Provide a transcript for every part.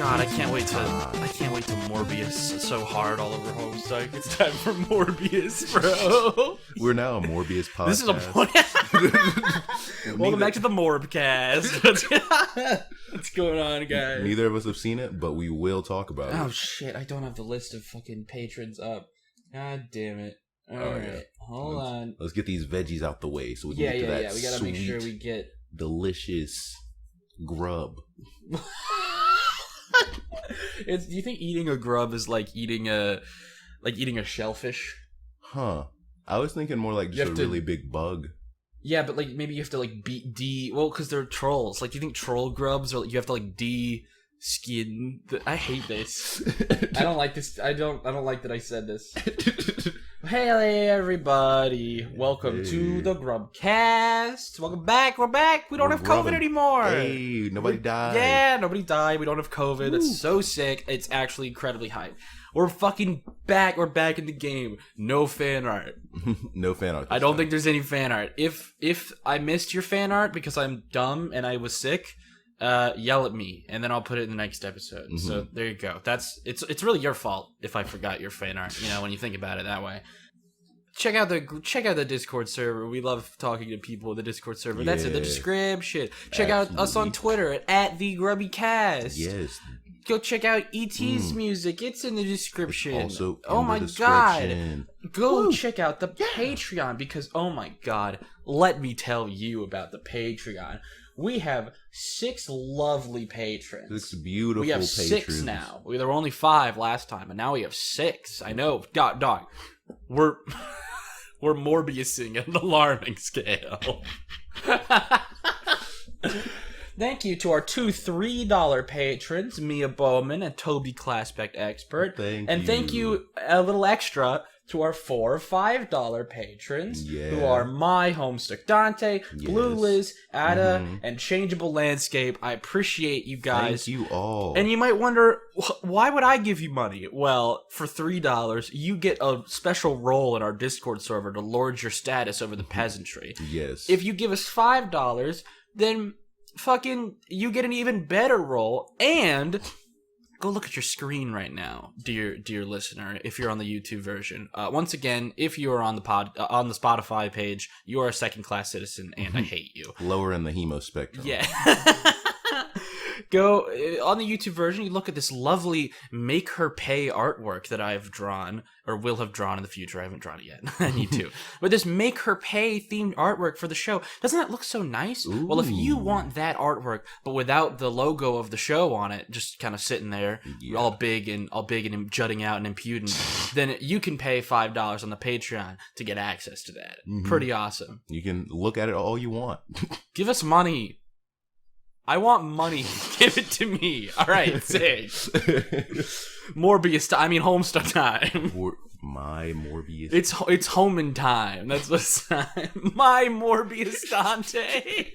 God, I can't wait to Morbius so hard all over Homestuck. It's time for Morbius, bro. We're now a Morbius podcast. This is a point. Welcome back to the Morbcast. What's going on, guys? Neither of us have seen it, but we will talk about it. Oh shit! I don't have the list of fucking patrons up. God damn it! All right, hold on. Let's get these veggies out the way so we can get to that. We gotta sweet, make sure we get delicious grub. Do you think eating a grub is like eating a shellfish? Huh. I was thinking more like just a really big bug. Yeah, but like maybe you have to like because they're trolls. Like, do you think troll grubs or you have to like skin? I hate this. I don't like this. I don't like that I said this. Hey everybody, welcome to the GrubCast. Welcome back. We're back. We don't have COVID anymore. Hey, nobody died. Yeah, nobody died. We don't have COVID. Woo. That's so sick. It's actually incredibly hype. We're fucking back. We're back in the game. No fan art. No fan art. I don't think there's any fan art. If I missed your fan art because I'm dumb and I was sick, yell at me and then I'll put it in the next episode. Mm-hmm. So there you go. It's really your fault if I forgot your fan art. You know, when you think about it that way. Check out the Discord server. We love talking to people in the Discord server. That's in the description. Check out us on Twitter at the GrubCast. Yes. Go check out ET's music. It's in the description. It's also oh my god. Go check out the Patreon because oh my god, let me tell you about the Patreon. We have 6 lovely patrons. 6 beautiful patrons. We have 6 now. There were only 5 last time, and now we have 6. I know. Dog. We're Morbiusing at an alarming scale. Thank you to our 2 $3 patrons, Mia Bowman and Toby Claspect Expert. Thank you a little extra to our 4 $5 patrons, who are My Homestuck Dante, Blue Liz, Ada, and Changeable Landscape. I appreciate you guys. Thank you all. And you might wonder, why would I give you money? Well, for $3, you get a special role in our Discord server to lord your status over the peasantry. Yes. If you give us $5, then fucking you get an even better role, and go look at your screen right now, dear listener, if you're on the YouTube version. Once again, if you are on the on the Spotify page, you are a second-class citizen, and I hate you. Lower in the hemo spectrum. Yeah. Go on the YouTube version, you look at this lovely make her pay artwork that I've drawn, or will have drawn in the future. I haven't drawn it yet. I need to. But this make her pay themed artwork for the show, doesn't that look so nice? Ooh. Well, if you want that artwork, but without the logo of the show on it, just kind of sitting there, all big and jutting out and impudent, then you can pay $5 on the Patreon to get access to that. Mm-hmm. Pretty awesome. You can look at it all you want. Give us money. I want money. Give it to me. All right, say. Morbius time. I mean, Homestuck time. My Morbius. It's home in time. That's what's time. My Morbius Dante.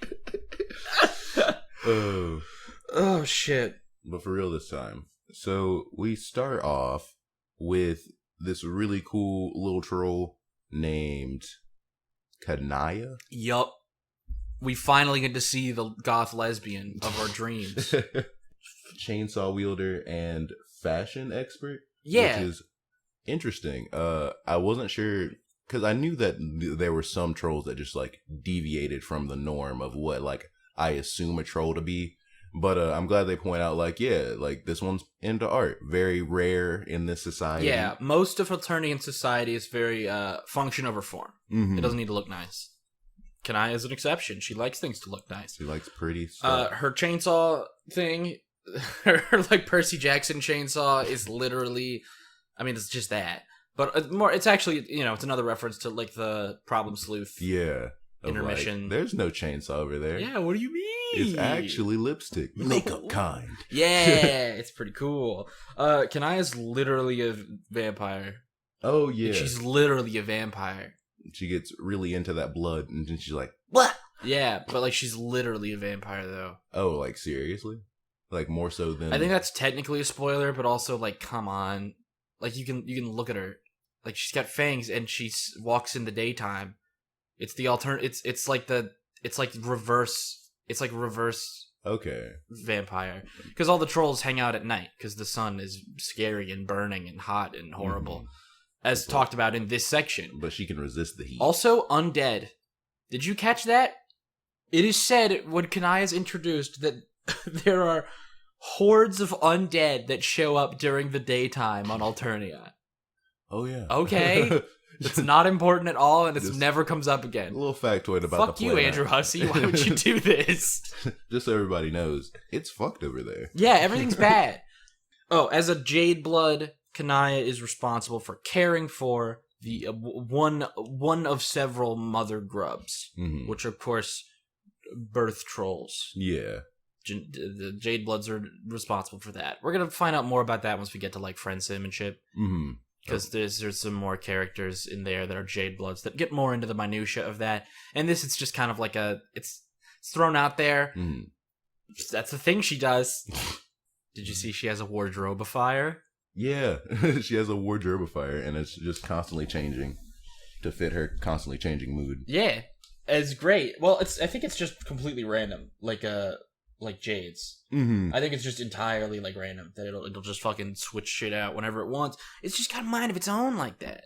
Oh, shit. But for real this time. So we start off with this really cool little troll named Kanaya. Yup. We finally get to see the goth lesbian of our dreams. Chainsaw wielder and fashion expert. Yeah. Which is interesting. I wasn't sure, because I knew that there were some trolls that just like deviated from the norm of what like I assume a troll to be. But I'm glad they point out like this one's into art. Very rare in this society. Yeah, most of fraternity in society is very function over form. Mm-hmm. It doesn't need to look nice. Kanaya is an exception. She likes things to look nice. She likes pretty stuff. Her chainsaw thing, her like Percy Jackson chainsaw is literally, I mean, it's just that. But it's actually, it's another reference to like the Problem Sleuth intermission. Like, there's no chainsaw over there. Yeah, what do you mean? It's actually lipstick. Makeup kind. Yeah, it's pretty cool. Kanaya's literally a vampire. Oh, yeah. She's literally a vampire. She gets really into that blood, and then she's like, "What?" Yeah, but like she's literally a vampire, though. Oh, like seriously? Like more so than? I think that's technically a spoiler, but also like, come on, like you can look at her, like she's got fangs and she walks in the daytime. It's the alternate. It's like reverse Okay. vampire. Because all the trolls hang out at night, because the sun is scary and burning and hot and horrible, as talked about in this section. But she can resist the heat. Also, undead. Did you catch that? It is said when Kanaya is introduced that there are hordes of undead that show up during the daytime on Alternia. Oh, yeah. Okay. It's not important at all, and it never comes up A again. little factoid about Fuck the you, planet. Andrew Hussey. Why would you do this? Just so everybody knows, it's fucked over there. Yeah, everything's bad. Oh, as a Jade Blood, Kanaya is responsible for caring for the one of several mother grubs, which are, of course, birth trolls. Yeah. The Jade Bloods are responsible for that. We're gonna find out more about that once we get to like Friend Sim and shit. Because there's some more characters in there that are Jade Bloods that get more into the minutia of that. And this, it's just kind of like it's thrown out there. That's the thing she does. Did you see she has a wardrobifier? Yeah, she has a wardrobifier, and it's just constantly changing to fit her constantly changing mood. Yeah, it's great. Well, I think it's just completely random, like Jade's. I think it's just entirely like random that it'll just fucking switch shit out whenever it wants. It's just got a mind of its own like that.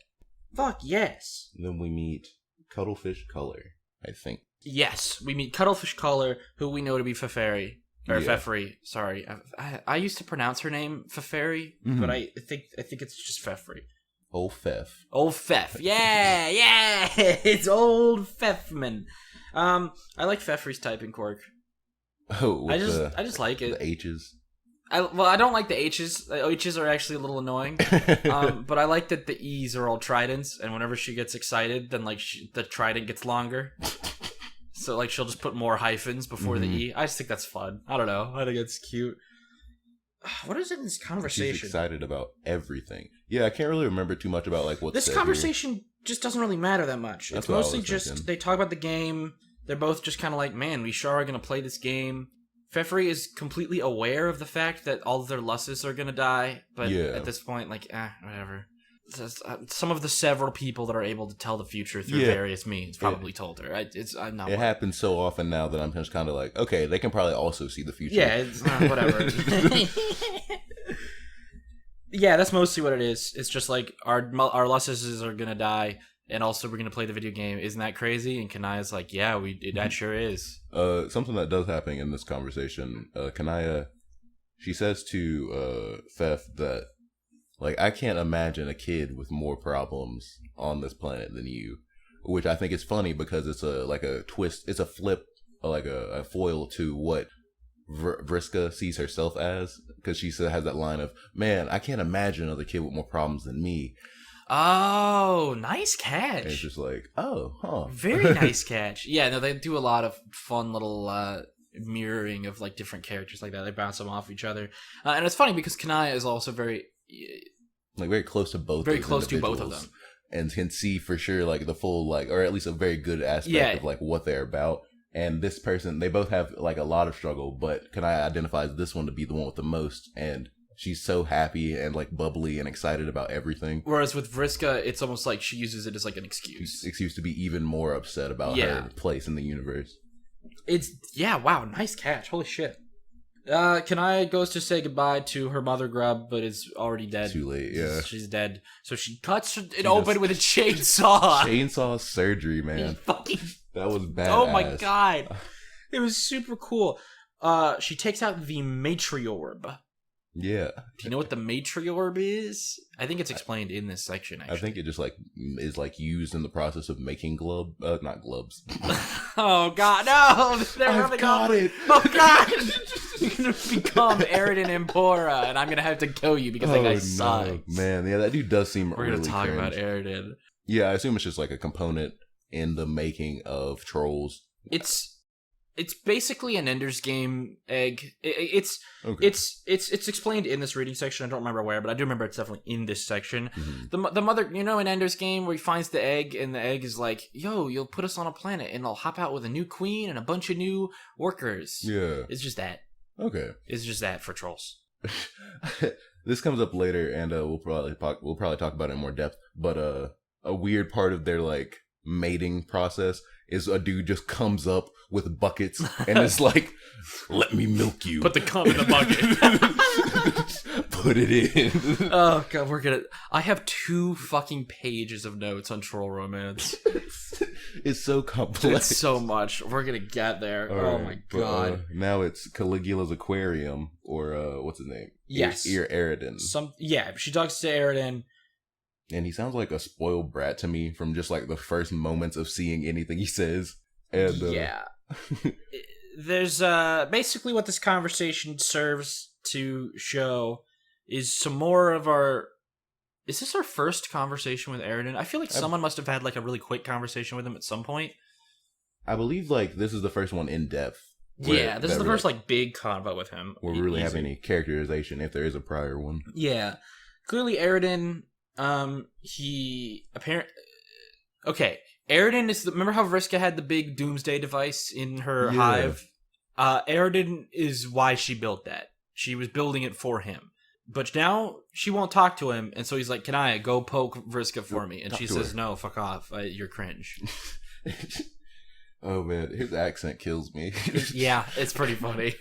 Fuck yes. And then we meet Cuttlefish Color, I think. Yes, we meet Cuttlefish Color, who we know to be Feferi. Or Feferi, sorry. I used to pronounce her name Feferi, but I think it's just Feferi. Old Fef. Old Fef. Yeah, it's old Fefman. I like Feferi's typing quirk. Oh, I just like it. The H's. I don't like the H's. The H's are actually a little annoying. But I like that the E's are all tridents, and whenever she gets excited, then like the trident gets longer. So like she'll just put more hyphens before the E. I just think that's fun. I don't know. I think it's cute. What is in this conversation? She's excited about everything. Yeah, I can't really remember too much about like what's this conversation just doesn't really matter that much. That's it's mostly just thinking. They talk about the game. They're both just kind of like, man, we sure are going to play this game. Feferi is completely aware of the fact that all of their lusses are going to die, but at this point, like, whatever. Some of the several people that are able to tell the future through various means probably told her. I'm not. It happens so often now that I'm just kind of like, okay, they can probably also see the future. Yeah, it's whatever. Yeah, that's mostly what it is. It's just like our lusses are gonna die, and also we're gonna play the video game. Isn't that crazy? And Kanaya's like, yeah, that sure is. Something that does happen in this conversation, Kanaya, she says to Fef that, like, I can't imagine a kid with more problems on this planet than you, which I think is funny because it's a twist, it's a flip, like a foil to what Vriska sees herself as, because she has that line of, man, I can't imagine another kid with more problems than me. Oh, nice catch. And it's just like, oh, huh. Very nice catch. Yeah, no, they do a lot of fun little mirroring of like different characters like that. They bounce them off each other. And it's funny because Kanaya is also very close to both. Very close to both of them. And can see for sure like the full like, or at least a very good aspect of like what they're about. And this person, they both have like a lot of struggle, but Kanaya identifies this one to be the one with the most, and she's so happy and like bubbly and excited about everything. Whereas with Vriska, it's almost like she uses it as like an excuse. Excuse to be even more upset about her place in the universe. Wow, nice catch. Holy shit. Kanaya goes to say goodbye to her mother grub, but is already dead. Too late, yeah. She's dead. So she cuts it open with a chainsaw. Chainsaw surgery, man. That was badass. Oh my god. It was super cool. She takes out the matriorb. Yeah. Do you know what the matriorb is? I think it's explained in this section, actually. I think it just like is like used in the process of making not globs. Oh god, no! I've got it! Oh god! You're gonna become Eridan and Pora, and I'm gonna have to kill you because that guy sucks. Man, yeah, that dude does seem We're really gonna talk cringe. about Eridan. Yeah, I assume it's just like a component in the making of trolls. It's basically an Ender's Game egg. It's explained in this reading section. I don't remember where, but I do remember it's definitely in this section. Mm-hmm. The mother, in Ender's Game where he finds the egg, and the egg is like, yo, you'll put us on a planet, and I'll hop out with a new queen and a bunch of new workers. Yeah. It's just that. Okay. It's just that for trolls. This comes up later, and we'll probably talk about it in more depth, but a weird part of their, like, mating process is a dude just comes up with buckets and it's like, let me milk you. Put the cum in the bucket. Put it in. Oh god, I have 2 fucking pages of notes on troll romance. It's so complex. It's so much. We're gonna get there. All my right, god. Now it's Caligula's aquarium, or what's his name? Yes. Eridan. She talks to Eridan. And he sounds like a spoiled brat to me from just like the first moments of seeing anything he says. And yeah. There's basically what this conversation serves to show is some more of our... Is this our first conversation with Eridan? I feel like someone must have had like a really quick conversation with him at some point. I believe like this is the first one in depth. Yeah, this is the first like big convo with him. Where we really have any characterization if there is a prior one. Yeah. Clearly Eridan, he apparently... Okay, Eridan is remember how Vriska had the big doomsday device in her hive? Eridan is why she built that. She was building it for him. But now she won't talk to him, and so he's like, Kanaya, go poke Vriska for me. And she says, no, fuck off. You're cringe. Oh, man. His accent kills me. Yeah, it's pretty funny.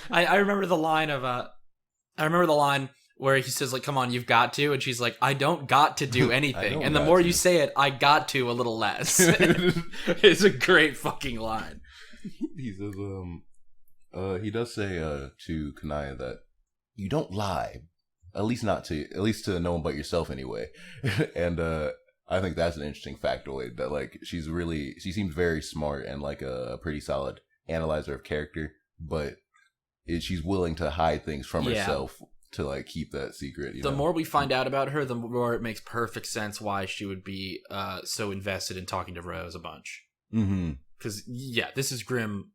I remember the line of... I remember the line where he says, like, come on, you've got to. And she's like, I don't got to do anything. And the more you say it, I got to a little less. It's a great fucking line. He says, he does say to Kanaya that you don't lie, at least to no one but yourself anyway. And I think that's an interesting factoid that like she seems very smart and like a pretty solid analyzer of character, but she's willing to hide things from herself to like keep that secret. The more we find out about her, the more it makes perfect sense why she would be so invested in talking to Rose a bunch. Mm-hmm. Because this is grim.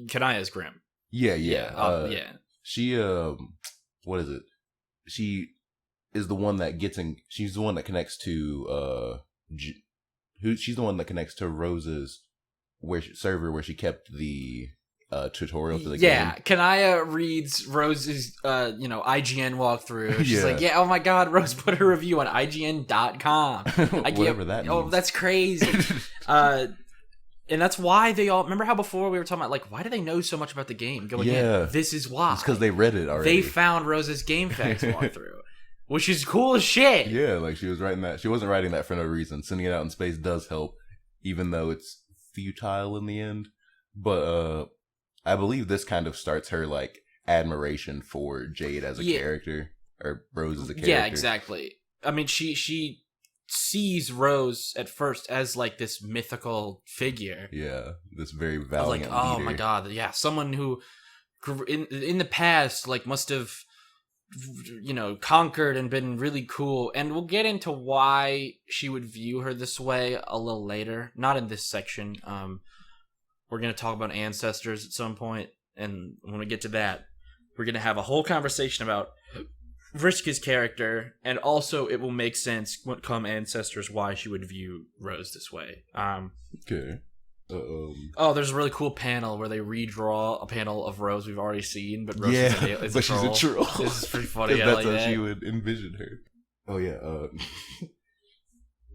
Kanaya is grim. Yeah. She what is it? She is the one that she's the one that connects to she's the one that connects to Rose's server where she kept the tutorial for the game. Yeah, Kanaya reads Rose's IGN walkthrough. She's like, yeah, oh my god, Rose put her review on IGN.com. Whatever that means. Oh, that's crazy. And that's why they all... Remember how before we were talking about, like, why do they know so much about the game? This is why. It's because they read it already. They found Rose's Game Facts walkthrough, which is cool as shit. Yeah, like, she was writing that. She wasn't writing that for no reason. Sending it out in space does help, even though it's futile in the end. But I believe this kind of starts her, like, admiration for Jade as a character, or Rose as a character. Yeah, exactly. I mean, she sees Rose at first as like this mythical figure. Yeah, this very valiant leader. Oh my god, yeah, someone who in the past like must have conquered and been really cool. And we'll get into why she would view her this way a little later, not in this section. We're going to talk about ancestors at some point, and when we get to that, we're going to have a whole conversation about Vriska's character, and also it will make sense when come ancestors why she would view Rose this way. Okay. Oh, there's a really cool panel where they redraw a panel of Rose we've already seen, but Rose is but she's a troll. This is pretty funny. That's how she would envision her. Oh yeah.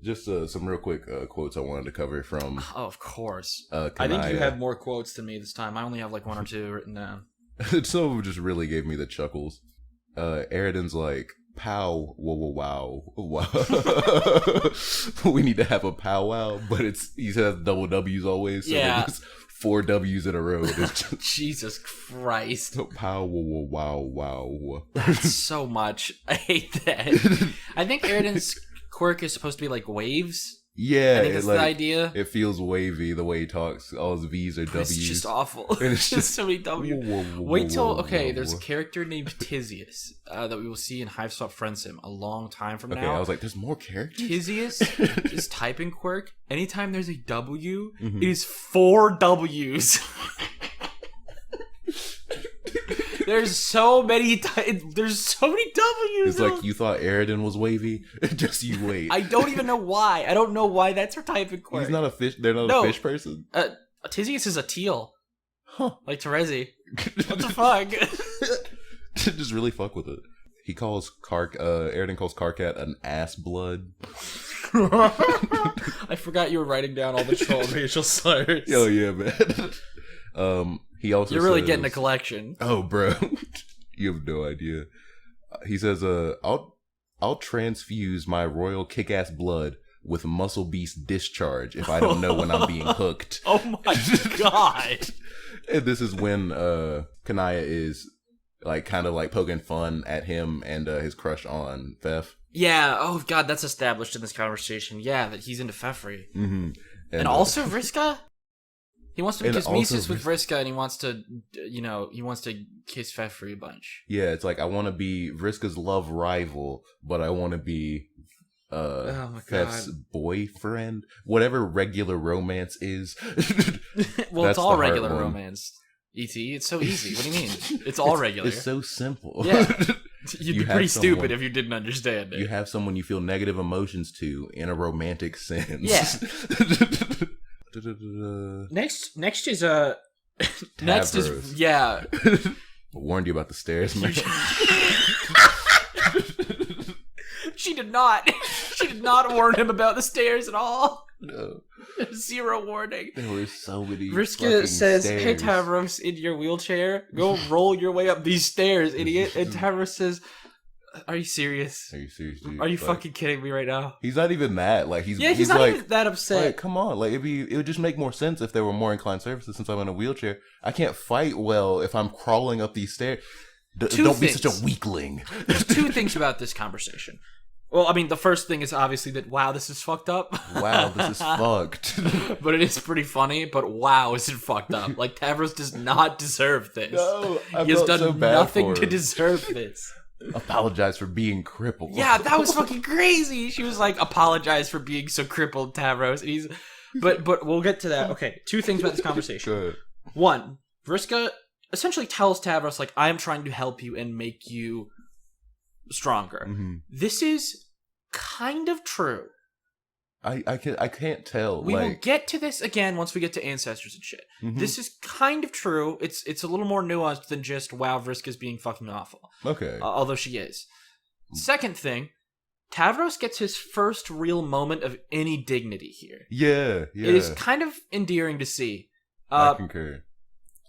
Just some real quick quotes I wanted to cover from. Oh, of course. Kanaya. I think you have more quotes than me this time. I only have like 1 or 2 written down. Some of them just really gave me the chuckles. Eridan's like, pow, wow. We need to have a powwow, but he says double W's always. So there's 4 W's in a row. Just, Jesus Christ. Pow, wow. That's so much. I hate that. I think Eridan's quirk is supposed to be like waves. Yeah, I think that's the idea. It feels wavy the way he talks. All his V's are W's. It's just awful. And it's just so many W's. Wait till there's a character named Tizius that we will see in Hiveswap Friendsim a long time from now. I was like, there's more characters? Tizius is typing quirk. Anytime there's a W, it is 4 W's. There's so many W's. It's like, you thought Eridan was wavy? Just you wait. I don't even know why. I don't know why that's her typing quirk. He's not a fish. They're not a fish person? Tizius is a teal. Huh. Like Terezi. What the fuck? Just really fuck with it. He calls Eridan calls Karkat an ass blood. I forgot you were writing down all the troll racial slurs. Oh yeah, man. He also You're really says, getting a collection. Oh, bro, you have no idea. He says, I'll transfuse my royal kick-ass blood with muscle beast discharge if I don't know when I'm being hooked. Oh my god. And this is when Kanaya is like kind of like poking fun at him and his crush on Fef. Yeah, oh god, that's established in this conversation. Yeah, that he's into Feferi. Mm-hmm. And also Vriska? He wants to be And kismesis also with Vriska, and he wants to, he wants to kiss Feferi a bunch. Yeah, it's like, I want to be Vriska's love rival, but I want to be Oh my Fef's god. boyfriend. Whatever regular romance is. Well, That's it's all the hard regular one. romance. ET, it's so easy. What do you mean? It's all regular. It's so simple. Yeah. You'd You be have pretty someone- stupid if you didn't understand it. You have someone you feel negative emotions to in a romantic sense. Yeah. Next is next is Tavros. yeah. Warned you about the stairs, man. She did not. She did not warn him about the stairs at all. No. Zero warning. There were so many Vriska fucking says, stairs. "Hey Tavros, in your wheelchair, go roll your way up these stairs, idiot." And Tavros says, "Are you serious? Are you serious, dude? Are you Like, fucking kidding me right now?" He's not even that. Like he's Yeah, he's not like, even that upset. Like, come on, like it would just make more sense if there were more inclined surfaces. Since I'm in a wheelchair, I can't fight well if I'm crawling up these stairs. Two Don't be things. such a weakling. There's two things about this conversation. Well, I mean, the first thing is obviously that, wow, this is fucked up. Wow, this is fucked. But it is pretty funny, but wow, is it fucked up. Like, Tavros does not deserve this. No, I he has felt done so bad nothing for to him. deserve this. Apologize for being crippled. Yeah, that was fucking crazy. She was like, apologize for being so crippled, Tavros. And he's, but we'll get to that. Okay, two things about this conversation. Good. One, Vriska essentially tells Tavros, like, I am trying to help you and make you stronger. Mm-hmm. This is kind of true. I can't tell. We like, will get to this again once we get to ancestors and shit. Mhm. This is kind of true. It's a little more nuanced than just, wow, Vriska's being fucking awful. Okay. Although she is. Second thing, Tavros gets his first real moment of any dignity here. Yeah. It is kind of endearing to see. I concur.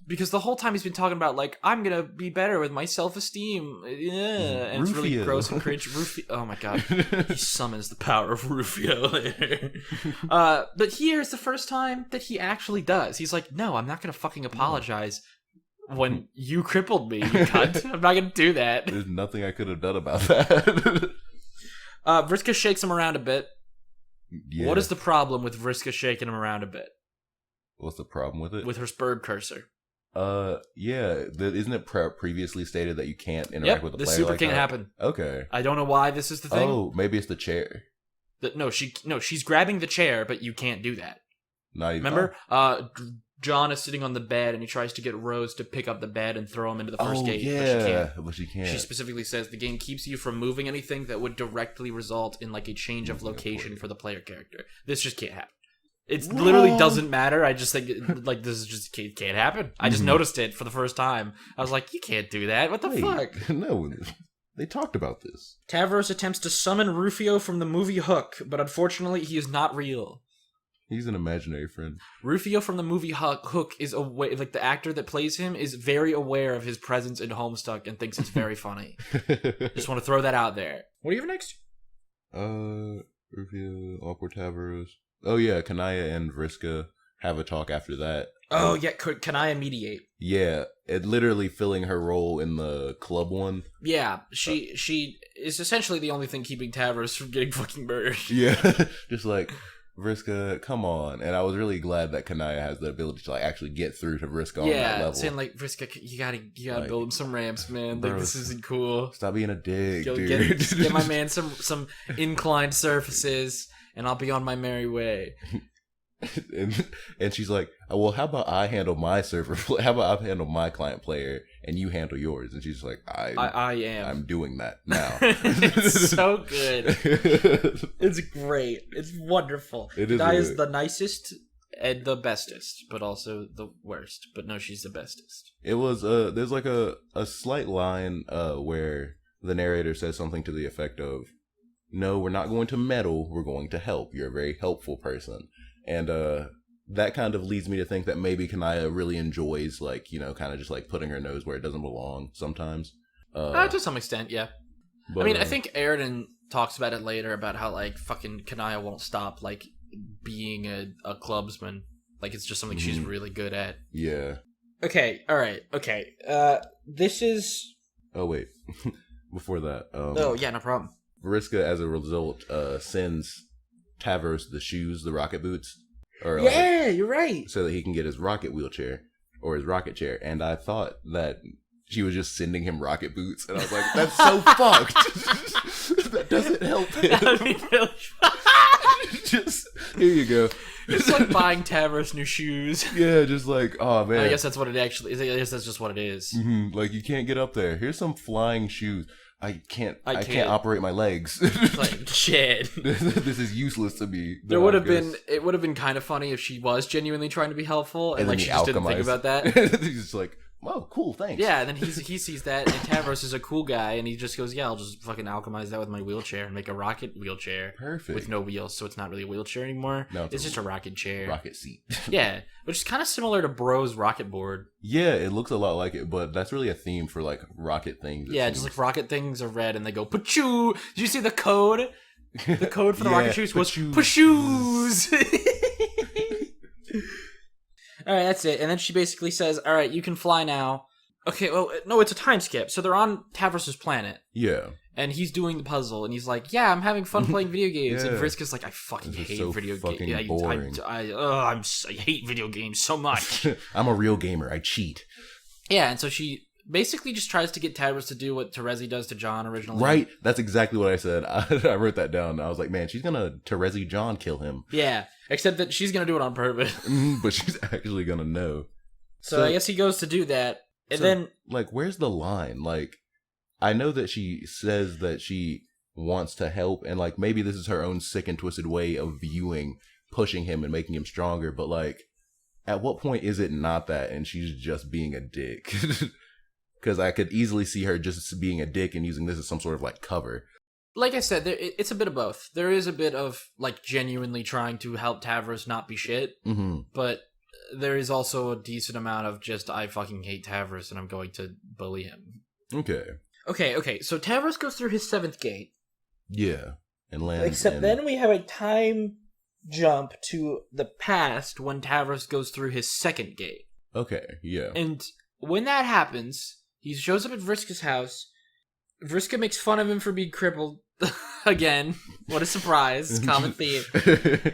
Because the whole time he's been talking about, like, I'm gonna be better with my self-esteem. Yeah. And it's really Rufio. gross and cringe. Rufio. Oh my god. He summons the power of Rufio later. But here's the first time that he actually does. He's like, no, I'm not gonna fucking apologize when you crippled me, you cunt. I'm not gonna do that. There's nothing I could have done about that. Vriska shakes him around a bit. Yeah. What is the problem with Vriska shaking him around a bit? What's the problem with it? With her SBURB cursor. Yeah. Isn't it previously stated that you can't interact with the this player super like can't that? happen. Okay. I don't know why this is the thing. Oh, maybe it's the chair. She's grabbing the chair, but you can't do that. Not even, Remember? John is sitting on the bed and he tries to get Rose to pick up the bed and throw him into the first gate. Yeah, But she can't. but she can't. She specifically says the game keeps you from moving anything that would directly result in like a change of location for the player character. This just can't happen. It literally doesn't matter. I just think like this is just can't happen. I just noticed it for the first time. I was like, you can't do that. What the fuck? No, they talked about this. Tavros attempts to summon Rufio from the movie Hook, but unfortunately he is not real. He's an imaginary friend. Rufio from the movie Hook is aware, like the actor that plays him is very aware of his presence in Homestuck and thinks it's very funny. Just want to throw that out there. What do you have next? Rufio, Awkward Tavros. Oh yeah, Kanaya and Vriska have a talk after that. Oh yeah, can I mediate? Yeah, it literally filling her role in the club one. Yeah, she is essentially the only thing keeping Tavros from getting fucking murdered. Yeah, just like, Vriska, come on. And I was really glad that Kanaya has the ability to like actually get through to Vriska on that level. Saying like, Vriska, you gotta Like, build him some ramps, man. Like, bro, this isn't cool. Stop being a dick, Go dude. get my man some inclined surfaces, and I'll be on my merry way. and she's like, well, how about I handle my server? How about I handle my client player and you handle yours? And she's like, I am. I'm doing that now. It's so good. It's great. It's wonderful. It is Kanaya's the nicest and the bestest, but also the worst. But no, she's the bestest. It was there's like a slight line where the narrator says something to the effect of, no, we're not going to meddle, we're going to help. You're a very helpful person. And that kind of leads me to think that maybe Kanaya really enjoys, like, you know, kind of just like putting her nose where it doesn't belong sometimes. To some extent, yeah. But, I mean, I think Eridan talks about it later, about how, like, fucking Kanaya won't stop, like, being a clubsman. Like, it's just something she's really good at. Yeah. Okay, alright, okay. This is... Oh, wait. Before that. Oh, yeah, no problem. Vriska, as a result, sends Tavros the shoes, the rocket boots. Or, yeah, you're right. So that he can get his rocket wheelchair, or his rocket chair. And I thought that she was just sending him rocket boots. And I was like, that's so fucked. That doesn't help him. That would be really Just, here you go. It's like buying Tavros new shoes. Yeah, just like, oh man. I guess that's what it actually is. I guess that's just what it is. Mm-hmm. Like, you can't get up there. Here's some flying shoes. I can't operate my legs. Like, shit. This is useless to me. It would have been kind of funny if she was genuinely trying to be helpful, and like she just didn't think about that. He's just like, oh, cool, thanks. Yeah, and then he sees that, and Tavros is a cool guy, and he just goes, yeah, I'll just fucking alchemize that with my wheelchair and make a rocket wheelchair. Perfect. With no wheels, so it's not really a wheelchair anymore. No, it's just a rocket chair. Rocket seat. Yeah, which is kind of similar to Bro's rocket board. Yeah, it looks a lot like it, but that's really a theme for, like, rocket things. Yeah, just like rocket things are red, and they go, Pachoo! Did you see the code? The code for the rocket shoes was Pashoos! Alright, that's it. And then she basically says, alright, you can fly now. Okay, well, no, it's a time skip. So they're on Tavros' planet. Yeah. And he's doing the puzzle, and he's like, yeah, I'm having fun playing video games. Yeah. And Vriska's like, I fucking hate video games. Boring. I hate video games so much. I'm a real gamer. I cheat. Yeah, and so she basically just tries to get Tavros to do what Terezi does to John originally. Right. That's exactly what I said. I wrote that down. I was like, man, she's gonna Terezi John kill him. Yeah, except that she's gonna do it on purpose. But she's actually gonna know. So I guess he goes to do that. And then, like, where's the line? Like, I know that she says that she wants to help, and, like, maybe this is her own sick and twisted way of viewing pushing him and making him stronger, but, like, at what point is it not that and she's just being a dick? Because I could easily see her just being a dick and using this as some sort of, like, cover. Like I said, it's a bit of both. There is a bit of, like, genuinely trying to help Tavros not be shit, but there is also a decent amount of just, I fucking hate Tavros and I'm going to bully him. Okay, so Tavros goes through his 7th gate. Yeah, and lands. Except then we have a time jump to the past when Tavros goes through his 2nd gate. Okay, yeah. And when that happens, he shows up at Vriska's house. Vriska makes fun of him for being crippled. Again, what a surprise. Common theme.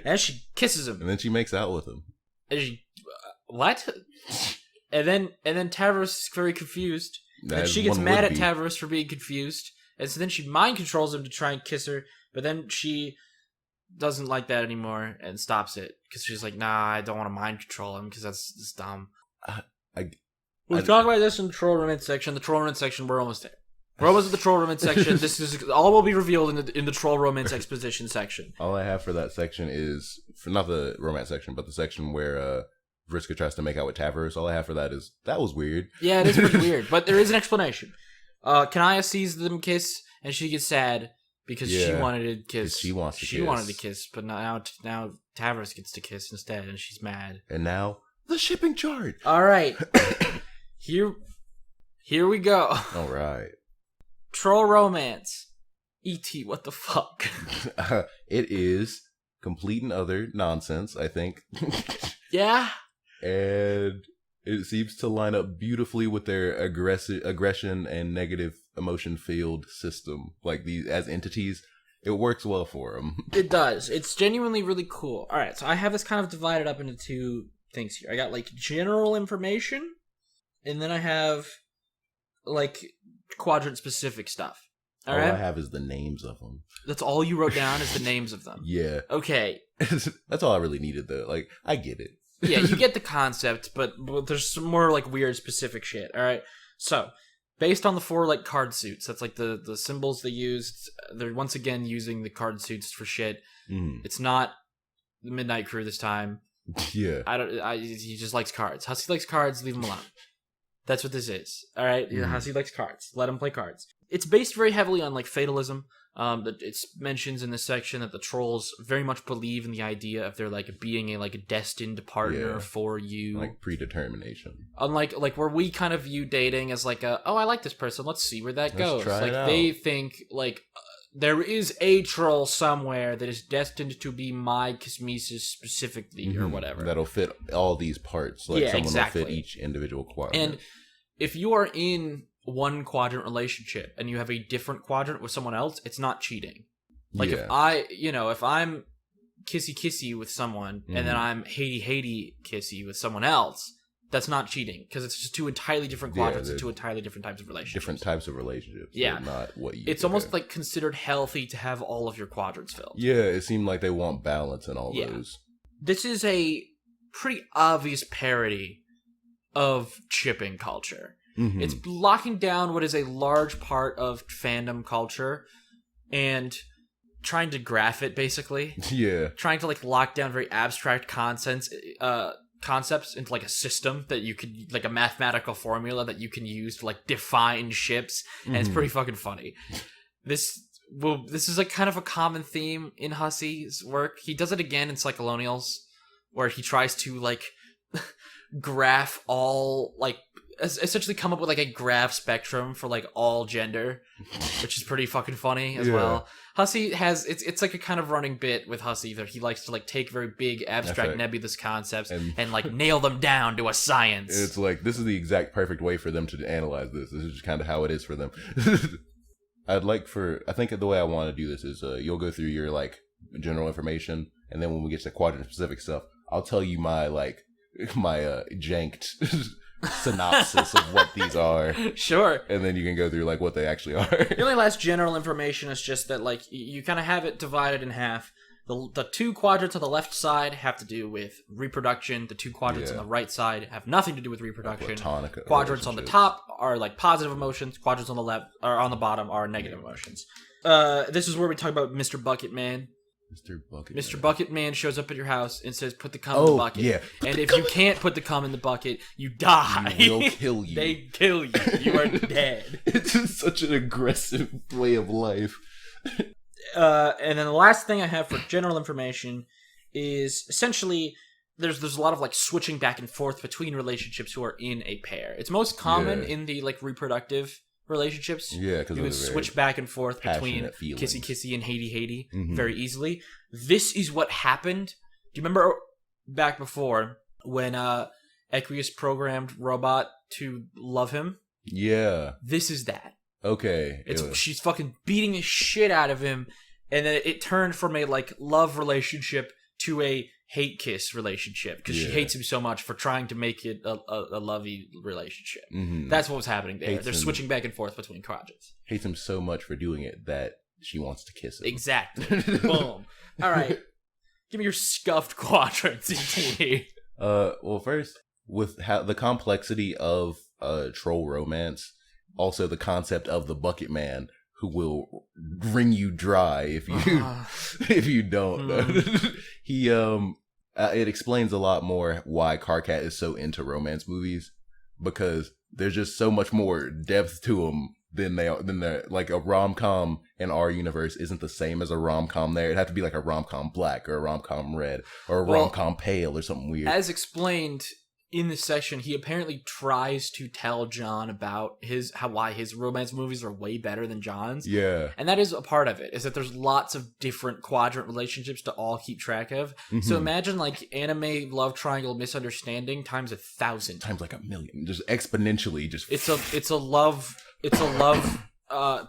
And she kisses him. And then she makes out with him. And she... what? And then Tavros is very confused. And she gets mad at Tavros for being confused. And so then she mind controls him to try and kiss her. But then she doesn't like that anymore and stops it. Because she's like, nah, I don't want to mind control him because that's dumb. We'll talk about this in the troll romance section. The troll romance section, we're almost there. We're almost at the troll romance section. This is all will be revealed in the troll romance exposition section. All I have for that section is, not the romance section, but the section where Vriska tries to make out with Tavros. All I have for that is, that was weird. Yeah, it is pretty weird, but there is an explanation. Kanaya sees them kiss, and she gets sad because she wanted to kiss. She wants to kiss. She wanted to kiss, but now Tavros gets to kiss instead, and she's mad. And now, the shipping chart! Alright. Here we go. Alright. Troll romance. E.T., what the fuck? It is complete and utter nonsense, I think. Yeah? And it seems to line up beautifully with their aggression and negative emotion field system. Like, these as entities, it works well for them. It does. It's genuinely really cool. Alright, so I have this kind of divided up into 2 things here. I got, like, general information, and then I have, like, quadrant-specific stuff. All I have is the names of them. That's all you wrote down is the names of them? Yeah. Okay. That's all I really needed, though. Like, I get it. Yeah, you get the concept, but there's some more, like, weird specific shit. Alright? So, based on the 4, like, card suits, that's, like, the symbols they used. They're, once again, using the card suits for shit. It's not the Midnight Crew this time. Yeah. He just likes cards. Husky likes cards, leave him alone. That's what this is. Alright? Husky likes cards. Let him play cards. It's based very heavily on like fatalism. That it mentions in this section that the trolls very much believe in the idea of there like being a like destined partner for you, like predetermination. Unlike like where we kind of view dating as like a, oh, I like this person, let's see where that goes. Try like they think like there is a troll somewhere that is destined to be my kismesis specifically or whatever. That'll fit all these parts. Like someone will fit each individual quadrant. And if you are in one quadrant relationship and you have a different quadrant with someone else, it's not cheating. Like if I'm kissy with someone and then I'm hatey kissy with someone else, that's not cheating because it's just two entirely different quadrants and two entirely different types of relationships. Different types of relationships. Yeah. Not what you It's almost like considered healthy to have all of your quadrants filled. Yeah, it seemed like they want balance in all those. This is a pretty obvious parody of chipping culture. It's locking down what is a large part of fandom culture and trying to graph it, basically. Yeah. Trying to like lock down very abstract concepts into like a system that you could, like a mathematical formula that you can use to like define ships, and it's pretty fucking funny. This is like kind of a common theme in Hussey's work. He does it again in Psychocolonials, where he tries to like graph all like essentially come up with like a graph spectrum for like all gender, which is pretty fucking funny as well. Hussey has it's like a kind of running bit with Hussey that he likes to like take very big abstract nebulous concepts and like nail them down to a science. It's like this is the exact perfect way for them to analyze this. This is just kind of how it is for them. I think the way I want to do this is you'll go through your like general information, and then when we get to quadrant specific stuff, I'll tell you my janked synopsis of what these are. Sure. And then you can go through like what they actually are. The only last general information is just that like you kind of have it divided in half. The two quadrants on the left side have to do with reproduction. The two quadrants on the right side have nothing to do with reproduction. Platonic quadrants on the top are like positive emotions. Quadrants on the left or on the bottom are negative emotions. This is where we talk about Mr. Bucket Man. Mr. Bucket Man shows up at your house and says, "Put the cum in the bucket." Yeah. And if you can't put the cum in the bucket, you die. They'll kill you. They kill you. You are dead. It's just such an aggressive way of life. And then the last thing I have for general information is essentially there's a lot of like switching back and forth between relationships who are in a pair. It's most common in the like reproductive relationships. Yeah, because you can switch back and forth between kissy and hatey very easily. This is what happened. Do you remember back before when Equius programmed Robot to love him? Yeah. This is that. Okay. She's fucking beating the shit out of him, and then it turned from a like love relationship to a hate kiss relationship because she hates him so much for trying to make it a lovey relationship. That's what was happening there. They're switching back and forth between quadrants. Hates him so much for doing it that she wants to kiss him. Exactly. Boom. All right. Give me your scuffed quadrants, ET. Well, first, with how the complexity of troll romance, also the concept of the bucket man who will wring you dry if you don't. He it explains a lot more why Karkat is so into romance movies, because there's just so much more depth to them than they're like a rom-com in our universe isn't the same as a rom-com there. It'd have to be like a rom-com black or a rom-com red or a rom-com pale or something weird. As explained in this section, he apparently tries to tell John about why his romance movies are way better than John's. Yeah. And that is a part of it, is that there's lots of different quadrant relationships to all keep track of. So imagine like anime love triangle misunderstanding times 1,000. Times like 1,000,000. Just exponentially just It's a love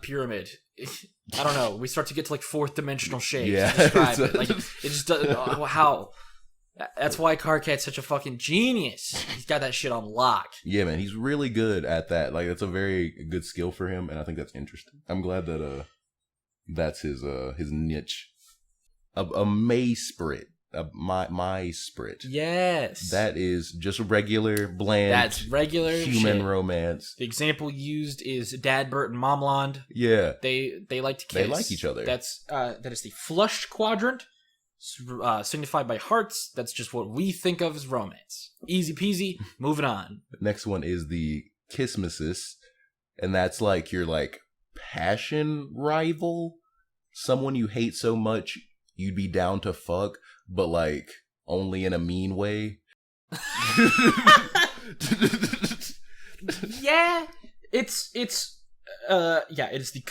pyramid. I don't know. We start to get to like fourth dimensional shapes. Yeah. Describe it. Like it just how. That's why Karkat's such a fucking genius. He's got that shit on lock. Yeah, man, he's really good at that. Like, that's a very good skill for him, and I think that's interesting. I'm glad that that's his niche. A May sprit. My sprit. Yes. That is just regular, bland. That's regular human shit. Romance. The example used is Dadbert and Momland. Yeah. They like to kiss. They like each other. That is the flushed quadrant. Signified by hearts. That's just what we think of as romance. Easy peasy. Moving on. The next one is the Kissmesis, and that's like your like passion rival, someone you hate so much you'd be down to fuck, but like only in a mean way. Yeah, it's the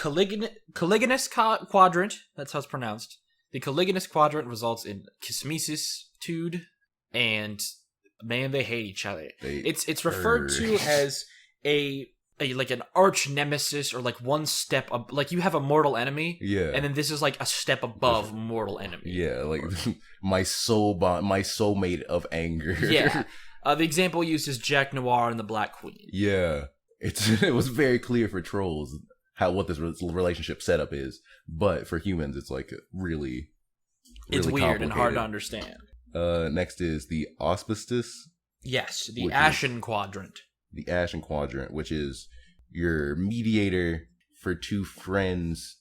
Caligulous Quadrant. That's how it's pronounced. The Caligulous Quadrant results in kismesis-tude, and man, they hate each other. It's referred to as a like an arch nemesis, or like one step up. Like you have a mortal enemy, and then this is like a step above mortal enemy. Yeah, like my soulmate of anger. Yeah. The example used is Jack Noir and the Black Queen. Yeah, it was very clear for trolls what this relationship setup is, but for humans, it's like really it's weird and hard to understand. Next is the auspicious. Yes, the Ashen Quadrant. The Ashen Quadrant, which is your mediator for two friends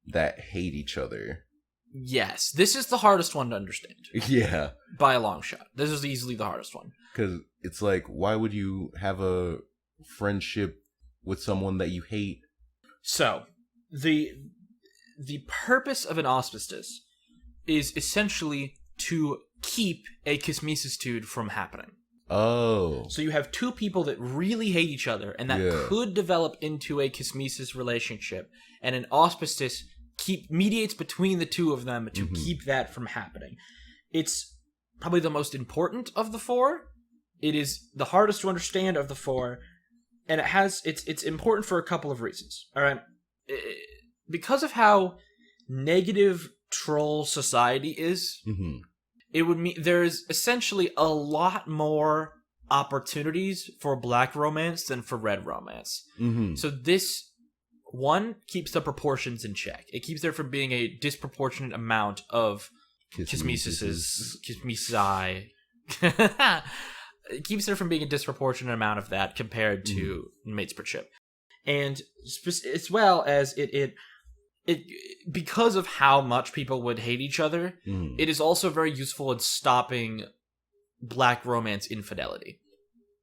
that hate each other. Yes, this is the hardest one to understand. Yeah. By a long shot. This is easily the hardest one. Because it's like, why would you have a friendship with someone that you hate? So, the purpose of an auspicious is essentially to keep a kismesis-tude from happening. Oh. So you have two people that really hate each other, and that could develop into a kismesis relationship, and an auspicious mediates between the two of them to keep that from happening. It's probably the most important of the four. It is the hardest to understand of the four, and it's important for a couple of reasons. All right, because of how negative troll society is, it would mean there's essentially a lot more opportunities for black romance than for red romance. So this one keeps the proportions in check. It keeps there from being a disproportionate amount of kismesis. It keeps there from being a disproportionate amount of that compared to mates per chip. And as well as it because of how much people would hate each other, it is also very useful in stopping black romance infidelity.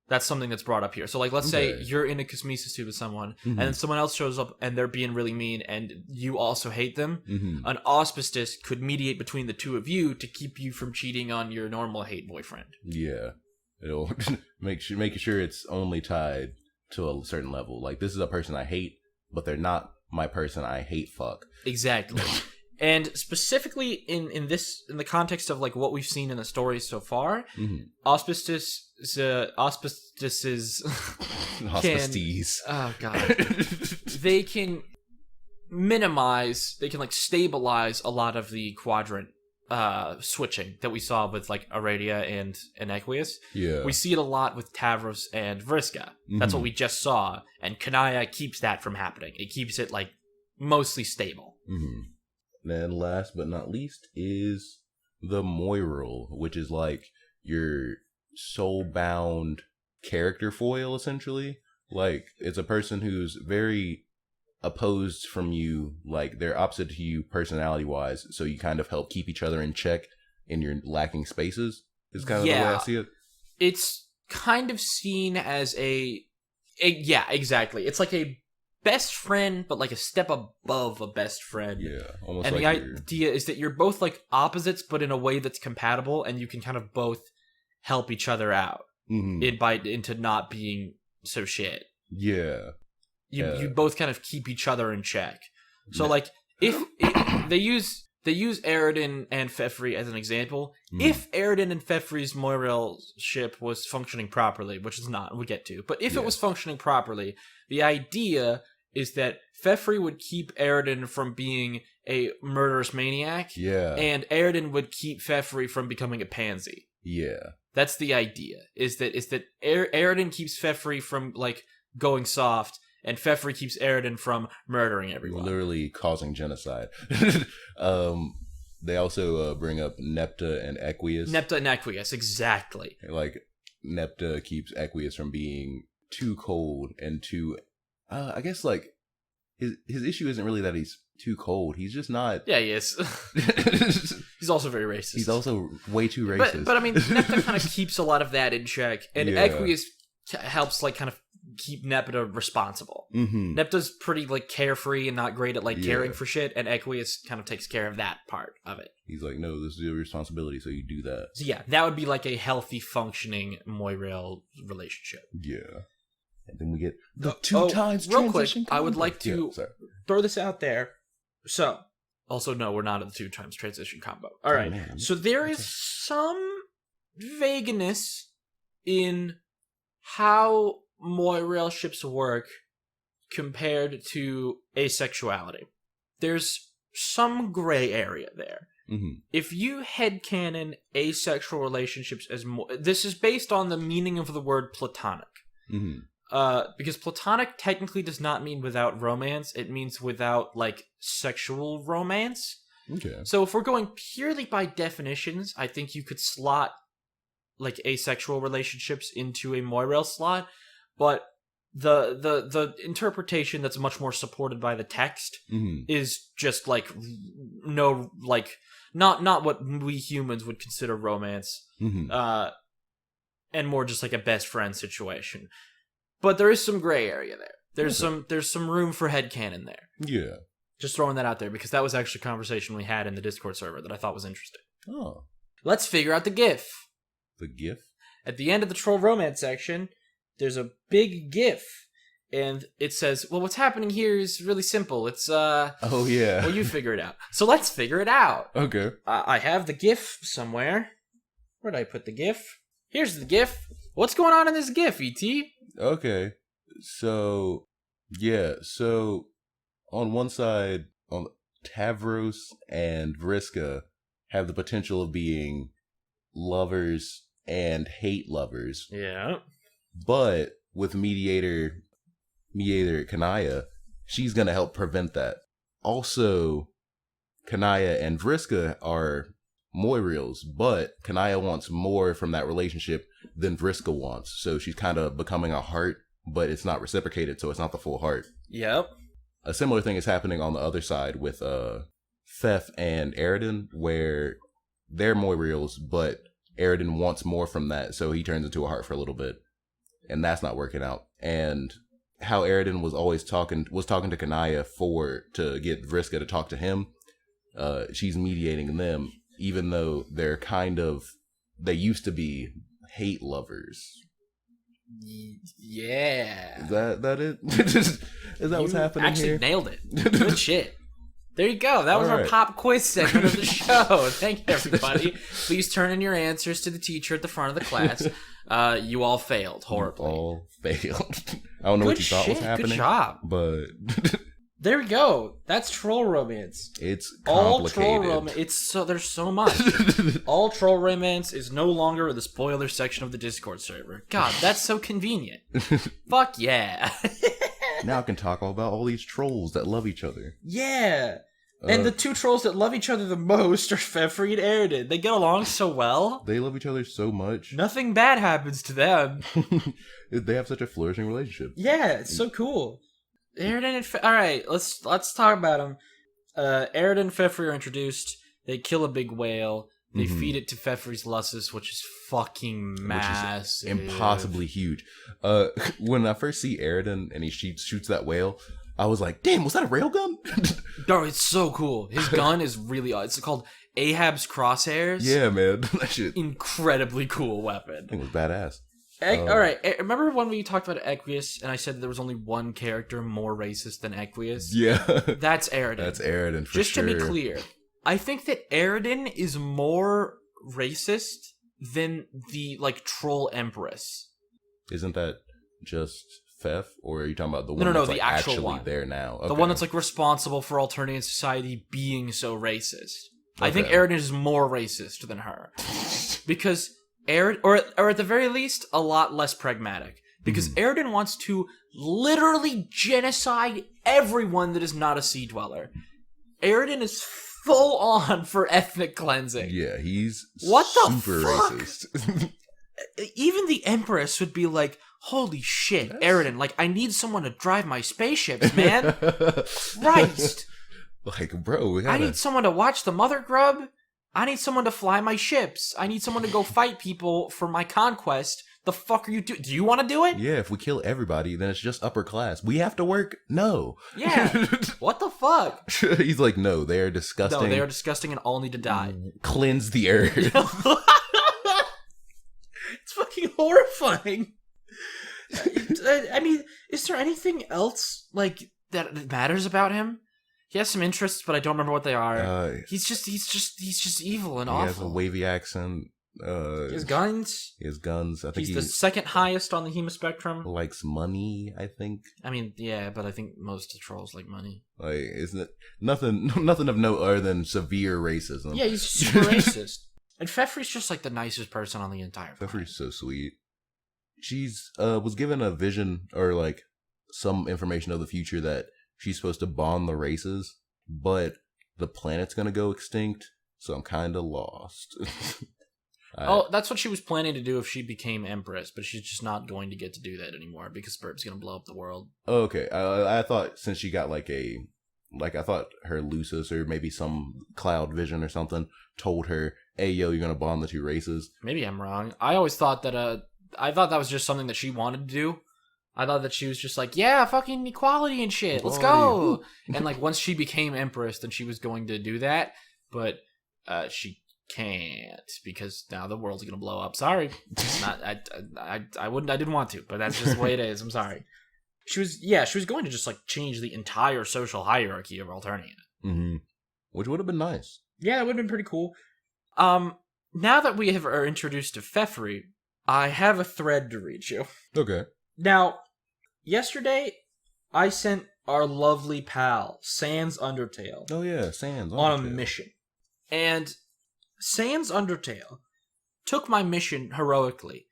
That's something that's brought up here. So, like, let's say you're in a kismesis-tude with someone, and then someone else shows up, and they're being really mean, and you also hate them. An auspicious could mediate between the two of you to keep you from cheating on your normal hate boyfriend. Yeah. It'll make sure it's only tied to a certain level. Like, this is a person I hate, but they're not my person I hate fuck. Exactly. And specifically in the context of like what we've seen in the stories so far, auspicious. Oh god. they can like stabilize a lot of the quadrant switching that we saw with like Eridan and Equius. Yeah. We see it a lot with Tavros and Vriska. That's what we just saw, and Kanaya keeps that from happening. It keeps it like mostly stable. Then last but not least is the Moiral, which is like your soul-bound character foil, essentially. Like, it's a person who's very opposed from you, like they're opposite to you personality-wise, so you kind of help keep each other in check in your lacking spaces, is kind of the way I see it. It's kind of seen as yeah, exactly. It's like a best friend, but like a step above a best friend. Yeah, almost. And like the idea is that you're both like opposites, but in a way that's compatible, and you can kind of both help each other out into not being so shit. Yeah. You both kind of keep each other in check. So like if they use Eridan and Feferi as an example. If Eridan and Feferi's Moiral ship was functioning properly, which is not, we'll get to, but if it was functioning properly, the idea is that Feferi would keep Eridan from being a murderous maniac, and Eridan would keep Feferi from becoming a pansy. Yeah. That's the idea, is that Eridan keeps Feferi from like going soft, and Feferi keeps Eridan from murdering everyone. Literally causing genocide. They also bring up Nepta and Equius. Nepta and Equius, exactly. Like, Nepta keeps Equius from being too cold and too... I guess, like, his issue isn't really that he's too cold. He's just not... Yeah, he is. He's also very racist. He's also way too racist. But I mean, Nepta kind of keeps a lot of that in check, and Equius helps, like, kind of keep Nepeta responsible. Mm-hmm. Nepta's pretty like carefree and not great at like caring Yeah. for shit, and Equius kind of takes care of that part of it. He's like, no, this is your responsibility, so you do that. So yeah, that would be like a healthy, functioning Moirail relationship. Yeah. And then we get the real quick, I would like to sorry. throw this out there. So, also no, we're not at the 2 times transition combo. All right. man. So there is some vagueness in how Moirail ships work compared to asexuality. There's some gray area there. Mm-hmm. If you headcanon asexual relationships as this is based on the meaning of the word platonic. Mm-hmm. Because platonic technically does not mean without romance. It means without, like, sexual romance. Okay. So if we're going purely by definitions, I think you could slot, like, asexual relationships into a Moirail slot. But the interpretation that's much more supported by the text Mm-hmm. is just, like, no, like, not what we humans would consider romance. Mm-hmm. And more just like a best friend situation. But there is some gray area there. There's some room for headcanon there. Yeah. Just throwing that out there because that was actually a conversation we had in the Discord server that I thought was interesting. Oh. Let's figure out the GIF. The GIF? At the end of the troll romance section, there's a big GIF. And it says, well, what's happening here is really simple. It's, Oh, yeah. well, you figure it out. So let's figure it out. Okay. I have the GIF somewhere. Where'd I put the GIF? Here's the GIF. What's going on in this GIF, ET? Okay. So, yeah. So, on one side, Tavros and Vriska have the potential of being lovers and hate lovers. Yeah. But with mediator Kanaya, she's going to help prevent that. Also, Kanaya and Vriska are Moirails, but Kanaya wants more from that relationship than Vriska wants. So she's kind of becoming a heart, but it's not reciprocated, so it's not the full heart. Yep. A similar thing is happening on the other side with Fef and Eridan, where they're Moirails, but Eridan wants more from that, so he turns into a heart for a little bit. And that's not working out. And how Eridan was always talking to Kanaya to get Vriska to talk to him, she's mediating them, even though they used to be hate lovers. Yeah. Is that it? Is that what's happening actually here? Nailed it. Good shit. There you go. That was All our right. pop quiz segment of the show. Thank you, everybody. Please turn in your answers to the teacher at the front of the class. You all failed horribly. You all failed. I don't know what you thought was happening. Good job. But there we go. That's troll romance. it's All complicated. troll romance. There's so much. All troll romance is no longer in the spoiler section of the Discord server. God, that's so convenient. Fuck yeah. Now I can talk all about all these trolls that love each other. Yeah. And the 2 trolls that love each other the most are Feferi and Eridan. They get along so well. They love each other so much. Nothing bad happens to them. They have such a flourishing relationship. Yeah, it's so cool. Eridan and Alright, let's talk about them. Eridan and Feferi are introduced. They kill a big whale. They feed it to Feferi's Lussus, which is fucking massive. Which is impossibly huge. When I first see Eridan and he shoots that whale, I was like, damn, was that a railgun? No, it's so cool. His gun is really it's called Ahab's Crosshairs. Yeah, man. That shit. Incredibly cool weapon. I think it was badass. Alright, remember when we talked about Equius and I said that there was only one character more racist than Equius? Yeah. That's Eridan. That's Eridan for Just sure. to be clear, I think that Eridan is more racist than the, like, troll empress. Isn't that just Fef? Or are you talking about the one No, that's the like actual actually one. there now? The one that's, like, responsible for Alternian society being so racist. Okay. I think Eridan is more racist than her. Because Eridan, or at the very least, a lot less pragmatic. Because Eridan wants to literally genocide everyone that is not a sea dweller. Eridan is full on for ethnic cleansing. Yeah, he's What the super fuck? racist. Even the Empress would be like, holy shit, Eridan, like, I need someone to drive my spaceships, man. Christ. Like, bro, we gotta... I need someone to watch the Mother Grub. I need someone to fly my ships. I need someone to go fight people for my conquest The fuck are you doing? Do you want to do it? Yeah, if we kill everybody, then it's just upper class. We have to work? No. Yeah. What the fuck? He's like, no, they are disgusting. No, they are disgusting and all need to die. Cleanse the earth. It's fucking horrifying. I mean, is there anything else like that matters about him? He has some interests, but I don't remember what they are. He's just evil and awful. He has a wavy accent. He has guns. He has guns. I think he's the second highest on the Hema spectrum. Likes money, I think. I mean, yeah, but I think most of the trolls like money. Like, isn't it nothing of note other than severe racism? Yeah, he's super racist. And Feferi's just like the nicest person on the entire planet. Feferi's so sweet. She's was given a vision or like some information of the future that she's supposed to bond the races, but the planet's gonna go extinct, so I'm kind of lost. That's what she was planning to do if she became Empress, but she's just not going to get to do that anymore because SBURB's gonna blow up the world. Okay, I thought since she got I thought her Lucis or maybe some cloud vision or something told her, hey, yo, you're gonna bond the two races. Maybe I'm wrong. I always thought that, I thought that was just something that she wanted to do. I thought that she was just like, yeah, fucking equality and shit, let's go! And like, once she became Empress, then she was going to do that, but she can't, because now the world's gonna blow up. Sorry. I didn't want to, but that's just the way it is. I'm sorry. She was going to just like change the entire social hierarchy of Alternia. Mm-hmm. Which would have been nice. Yeah, it would have been pretty cool. Now that we are introduced to Feferi, I have a thread to read you. Okay. Now, yesterday, I sent our lovely pal, Sans Undertale. Oh yeah, Sans Undertale. On a mission. And Sans Undertale took my mission heroically,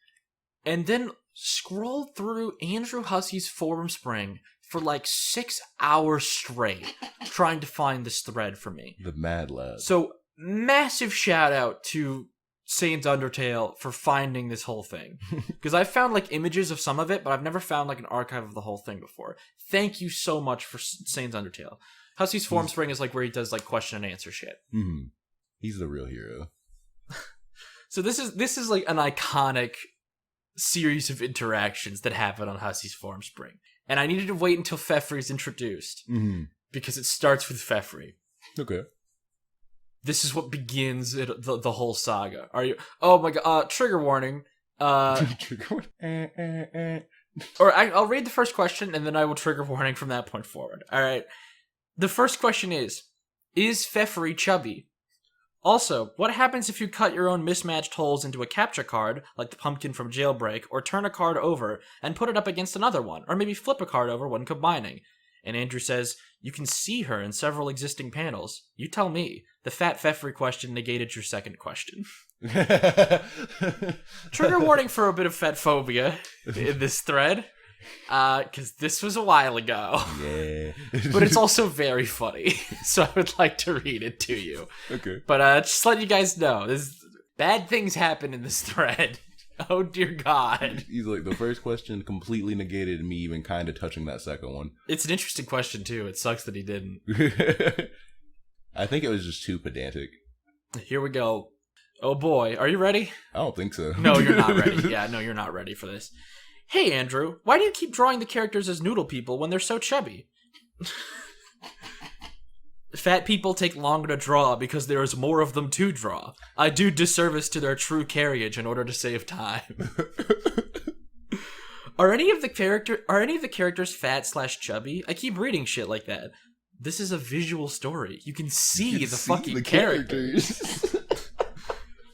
and then scrolled through Andrew Hussey's forum spring for like 6 hours straight, trying to find this thread for me. The mad lad. So, massive shout out to Sans Undertale for finding this whole thing. Because I found like images of some of it, but I've never found like an archive of the whole thing before. Thank you so much for Sans Undertale. Hussey's forum spring is like where he does like question and answer shit. Mm-hmm. He's the real hero. So this is like an iconic series of interactions that happen on Hussey's forum spring. And I needed to wait until Feferi's introduced. Mm-hmm. Because it starts with Feferi. Okay. This is what begins the whole saga. Are you... Oh my god, trigger warning. Trigger warning. Or I'll read the first question, and then I will trigger warning from that point forward. Alright. The first question is Feferi chubby? Also, what happens if you cut your own mismatched holes into a capture card, like the pumpkin from Jailbreak, or turn a card over and put it up against another one, or maybe flip a card over when combining? And Andrew says, you can see her in several existing panels. You tell me. The fat Feferi question negated your second question. Trigger warning for a bit of fat phobia in this thread. Because this was a while ago. Yeah. But it's also very funny. So I would like to read it to you. Okay. But just let you guys know, bad things happen in this thread. Oh dear God. He's like, the first question completely negated me even kind of touching that second one. It's an interesting question too. It sucks that he didn't. I think it was just too pedantic. Here we go. Oh boy, are you ready? I don't think so. No, you're not ready. Yeah, no, you're not ready for this. Hey Andrew, why do you keep drawing the characters as noodle people when they're so chubby? Fat people take longer to draw because there is more of them to draw. I do disservice to their true carriage in order to save time. Are any of the characters fat/chubby? I keep reading shit like that. This is a visual story. You can see the fucking characters.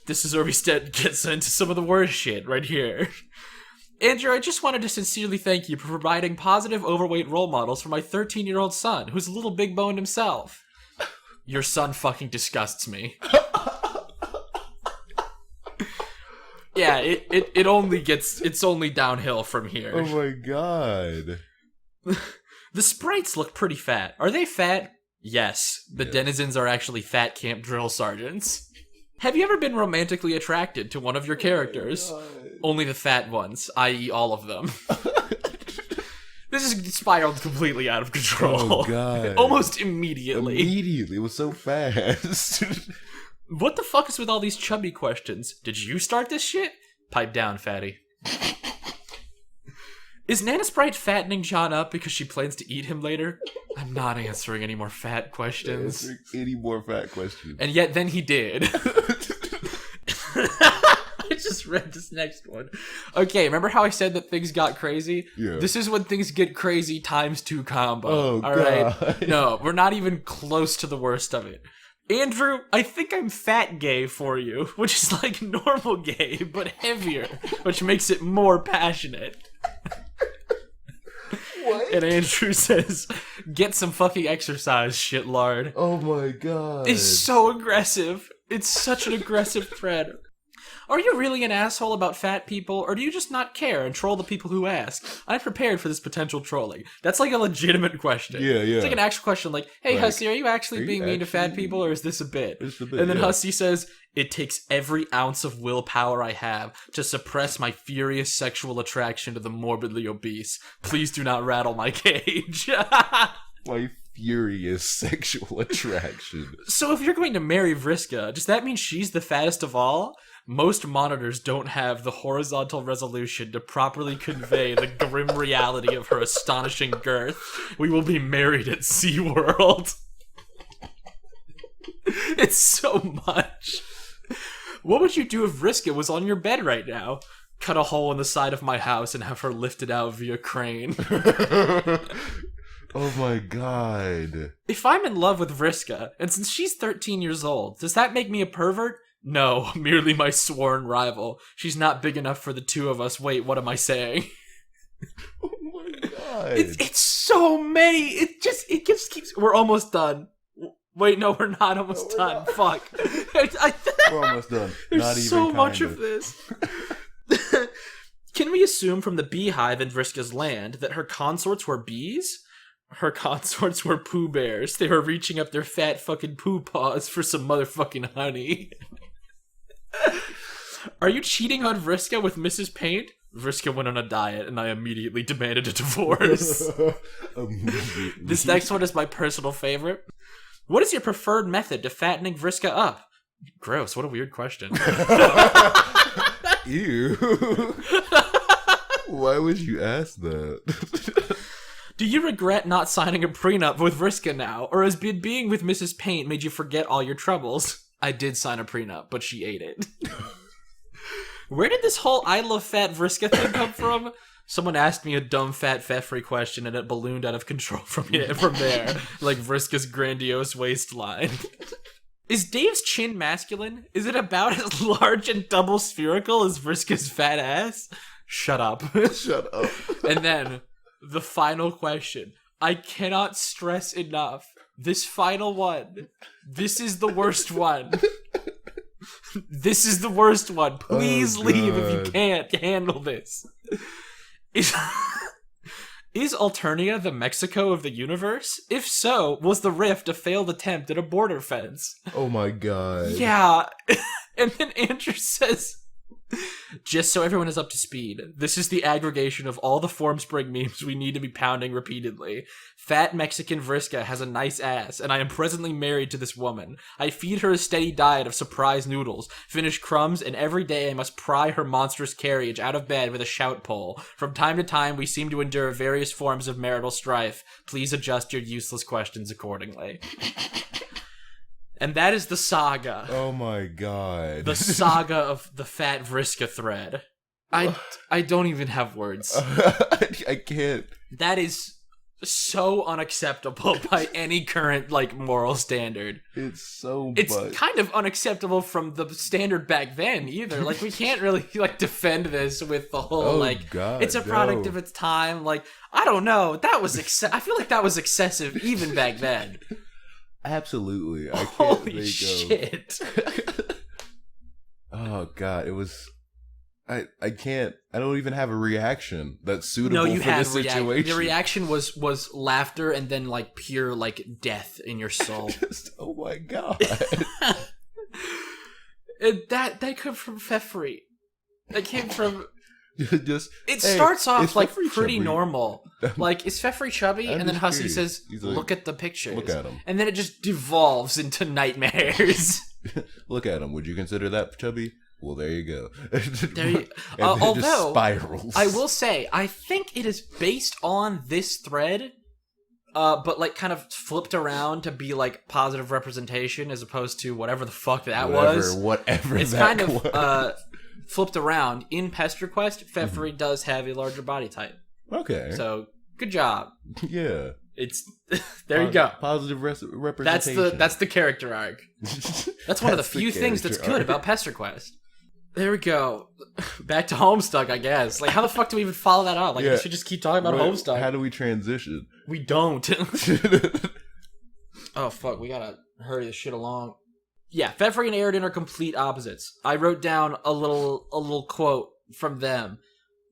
This is where we gets into some of the worst shit right here. Andrew, I just wanted to sincerely thank you for providing positive overweight role models for my 13-year-old son, who's a little big boned himself. Your son fucking disgusts me. Yeah, it's only downhill from here. Oh my god. The sprites look pretty fat. Are they fat? Yes. The denizens are actually fat camp drill sergeants. Have you ever been romantically attracted to one of your characters? Only the fat ones, i.e. all of them. This is spiraled completely out of control. Oh god. Almost immediately. Immediately. It was so fast. What the fuck is with all these chubby questions? Did you start this shit? Pipe down, fatty. Is Nana Sprite fattening John up because she plans to eat him later? I'm not answering any more fat questions. Any more fat questions. And yet then he did. I just read this next one. Okay, remember how I said that things got crazy? Yeah. This is when things get crazy ×2 combo. Oh, all right? No, we're not even close to the worst of it. Andrew, I think I'm fat gay for you, which is like normal gay, but heavier, which makes it more passionate. What? And Andrew says, get some fucking exercise, shitlard. Oh my god. It's so aggressive. It's such an aggressive thread. Are you really an asshole about fat people, or do you just not care and troll the people who ask? I'm prepared for this potential trolling. That's like a legitimate question. Yeah. It's like an actual question, like, hey, Like, Hussy, are you actually being mean to fat people, or is this a bit? It's a bit, And then yeah. Hussy says, it takes every ounce of willpower I have to suppress my furious sexual attraction to the morbidly obese. Please do not rattle my cage. My furious sexual attraction. So if you're going to marry Vriska, does that mean she's the fattest of all? Most monitors don't have the horizontal resolution to properly convey the grim reality of her astonishing girth. We will be married at SeaWorld. It's so much. What would you do if Vriska was on your bed right now? Cut a hole in the side of my house and have her lifted out via crane. Oh my god. If I'm in love with Vriska, and since she's 13 years old, does that make me a pervert? No, merely my sworn rival. She's not big enough for the two of us. Wait, what am I saying? Oh my god. It's so many. It just keeps. We're almost done. Wait, no, we're not almost done. Fuck. We're almost done. There's Not even so much kinda. of this. Can we assume from the beehive in Vriska's land that her consorts were bees? Her consorts were Pooh Bears. They were reaching up their fat fucking poo paws for some motherfucking honey. Are you cheating on Vriska with Mrs. Paint? Vriska went on a diet and I immediately demanded a divorce. This next one is my personal favorite. What is your preferred method to fattening Vriska up? Gross, what a weird question. Ew. Why would you ask that? Do you regret not signing a prenup with Vriska now, or has being with Mrs. Paint made you forget all your troubles? I did sign a prenup, but she ate it. Where did this whole I love fat Vriska thing come from? Someone asked me a dumb fat Feferi question and it ballooned out of control from there, like Vriska's grandiose waistline. Is Dave's chin masculine? Is it about as large and double spherical as Vriska's fat ass? Shut up. Shut up. And then, the final question. I cannot stress enough. This final one. This is the worst one. This is the worst one. Please leave if you can't handle this. Is Alternia the Mexico of the universe? If so, was the rift a failed attempt at a border fence? Oh my god. Yeah. And then Andrew says, just so everyone is up to speed, this is the aggregation of all the Formspring memes we need to be pounding repeatedly. Fat Mexican Vriska has a nice ass, and I am presently married to this woman. I feed her a steady diet of surprise noodles, finish crumbs, and every day I must pry her monstrous carriage out of bed with a shout pole. From time to time, we seem to endure various forms of marital strife. Please adjust your useless questions accordingly. And that is the saga. Oh my god. The saga of the fat Vriska thread. I don't even have words. I can't. That is so unacceptable by any current, moral standard. It's kind of unacceptable from the standard back then, either. We can't really, defend this with the whole, God, it's a product of its time. I don't know. That was I feel like that was excessive even back then. Absolutely. I can't Holy shit. Oh god, it was I can't. I don't even have a reaction that's suitable for this situation. The reaction was laughter and then pure death in your soul. Oh my god. that came from Feferi. That came from. It hey, starts off pretty chubby? Normal. Is Feferi chubby? I'm And then just Hussy curious. says, He's like, "Look at the pictures." Look at him. And then it just devolves into nightmares. Look at him. Would you consider that chubby? Well, there you go. There you, And then it just although spirals. I will say, I think it is based on this thread, but like kind of flipped around to be like positive representation as opposed to whatever the fuck that was. Whatever. It's that kind of was. Flipped around. In Pest Request, Feferi does have a larger body type. Okay. So good job. Yeah. It's there you go. Positive representation. That's the character arc. That's one of the few things that's good about Pest Request. There we go. Back to Homestuck, I guess. Like, how the fuck do we even follow that up? Like, we should just keep talking about Homestuck. How do we transition? We don't. Oh, fuck. We gotta hurry this shit along. Yeah, Feferi and Eridan are complete opposites. I wrote down a little quote from them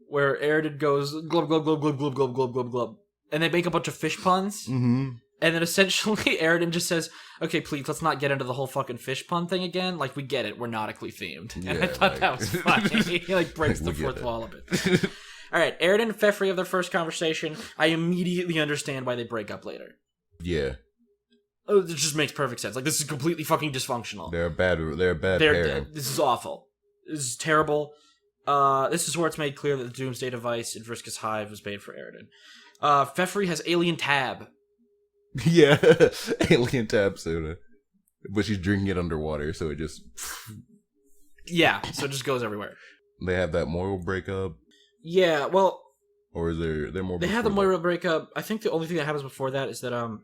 where Eridan goes, glub, glub, glub, glub, glub, glub, glub, glub, glub. And they make a bunch of fish puns. Mm-hmm. And then essentially Eridan just says, okay, please, let's not get into the whole fucking fish pun thing again. Like, we get it. We're nautically themed. And I thought that was funny. He, like, breaks the fourth wall a bit. All right, Eridan and Feferi have their first conversation. I immediately understand why they break up later. Yeah. Oh, it just makes perfect sense. Like, this is completely fucking dysfunctional. They're a bad pairing. This is awful. This is terrible. This is where it's made clear that the Doomsday device in Vriska's hive was made for Eridan. Feferi has alien tab. Yeah, alien tab soda. But she's drinking it underwater, so it just... Yeah, so it just goes everywhere. They have that Moira breakup? Yeah, well... Or is there more? They have the Moira breakup. I think the only thing that happens before that is that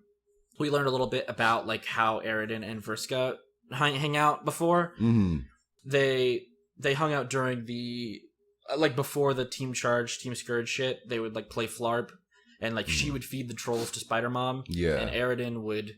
we learned a little bit about like how Eridan and Vriska hang out before. Mm-hmm. They hung out during the... like before the Team Scourge shit, they would like play Flarp. And, like, she would feed the trolls to Spider-Mom. Yeah. And Eridan would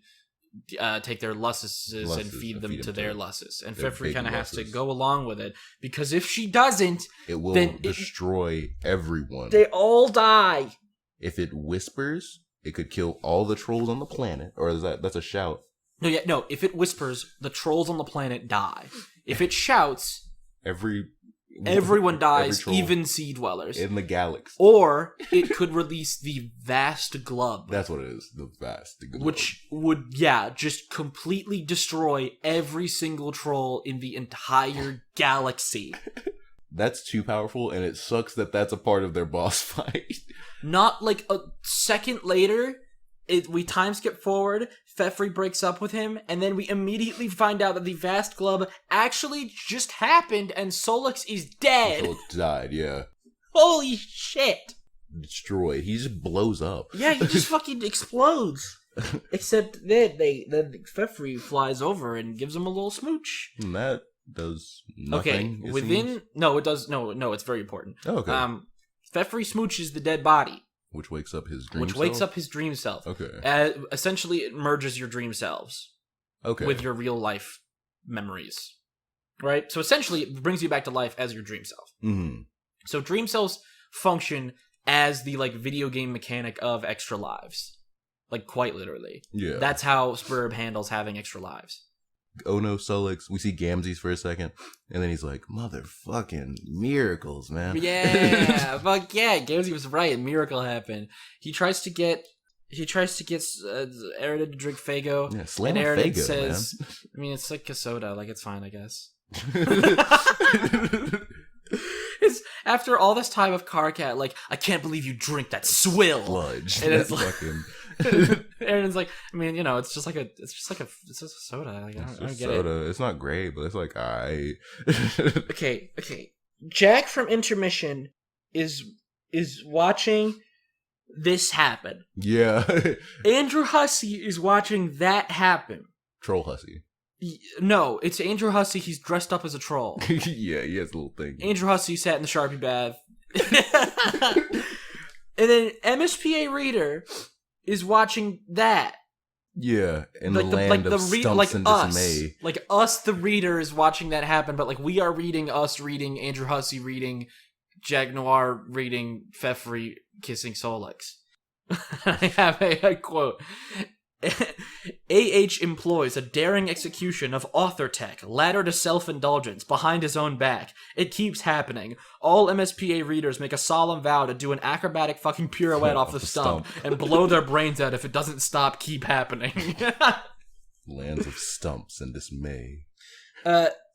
take their lusses and feed them to their lusses. And Feferi kind of has to go along with it. Because if she doesn't... It will destroy everyone. They all die. If it whispers, it could kill all the trolls on the planet. Or is that's a shout? No, if it whispers, the trolls on the planet die. If it shouts... Everyone dies, even Sea Dwellers. In the galaxy. Or it could release the Vast Glub. That's what it is, the Vast Glub. Which would, just completely destroy every single troll in the entire galaxy. That's too powerful, and it sucks that that's a part of their boss fight. Not like a second later... we time skip forward, Feferi breaks up with him, and then we immediately find out that the Vast Glub actually just happened and Solix is dead. Solix died, yeah. Holy shit. Destroyed. He just blows up. Yeah, he just fucking explodes. Except then Feferi flies over and gives him a little smooch. And that does nothing. Okay, it does. No, it's very important. Oh, okay. Feferi smooches the dead body. Which wakes up his dream self? Wakes up his dream self. Okay. Essentially, it merges your dream selves. Okay. With your real life memories. Right? So essentially, it brings you back to life as your dream self. Mm-hmm. So dream selves function as the, like, video game mechanic of extra lives. Like, quite literally. Yeah. That's how SBURB handles having extra lives. Oh no, Solix. We see Gamzees for a second, and then he's like, motherfucking miracles, man. Yeah, fuck yeah, Gamzee was right. A miracle happened. He tries to get Eridan to drink Faygo. Yeah, slam and Eridan Faygo, says, man. I mean, it's like a soda. Like, it's fine, I guess. It's after all this time of Karkat, like, I can't believe you drink that swill. Sludge. And it's like... Eridan's like, I mean, it's just a soda. Like, I don't get it. It's not great, but it's like, alright. Okay. Jack from Intermission is watching this happen. Yeah. Andrew Hussey is watching that happen. Troll Hussey. No, it's Andrew Hussey. He's dressed up as a troll. Yeah, he has a little thing. Andrew Hussey sat in the Sharpie bath. And then MSPA Reader is watching that. Yeah, in the land of stumps and dismay. Like us, the reader, is watching that happen, but like we are reading Andrew Hussey reading, Jack Noir reading, Feferi kissing Solix. I have a quote. AH employs a daring execution of author tech, ladder to self-indulgence, behind his own back. It keeps happening. All MSPA readers make a solemn vow to do an acrobatic fucking pirouette off the stump and blow their brains out if it doesn't stop. Keep happening. Lands of stumps and dismay.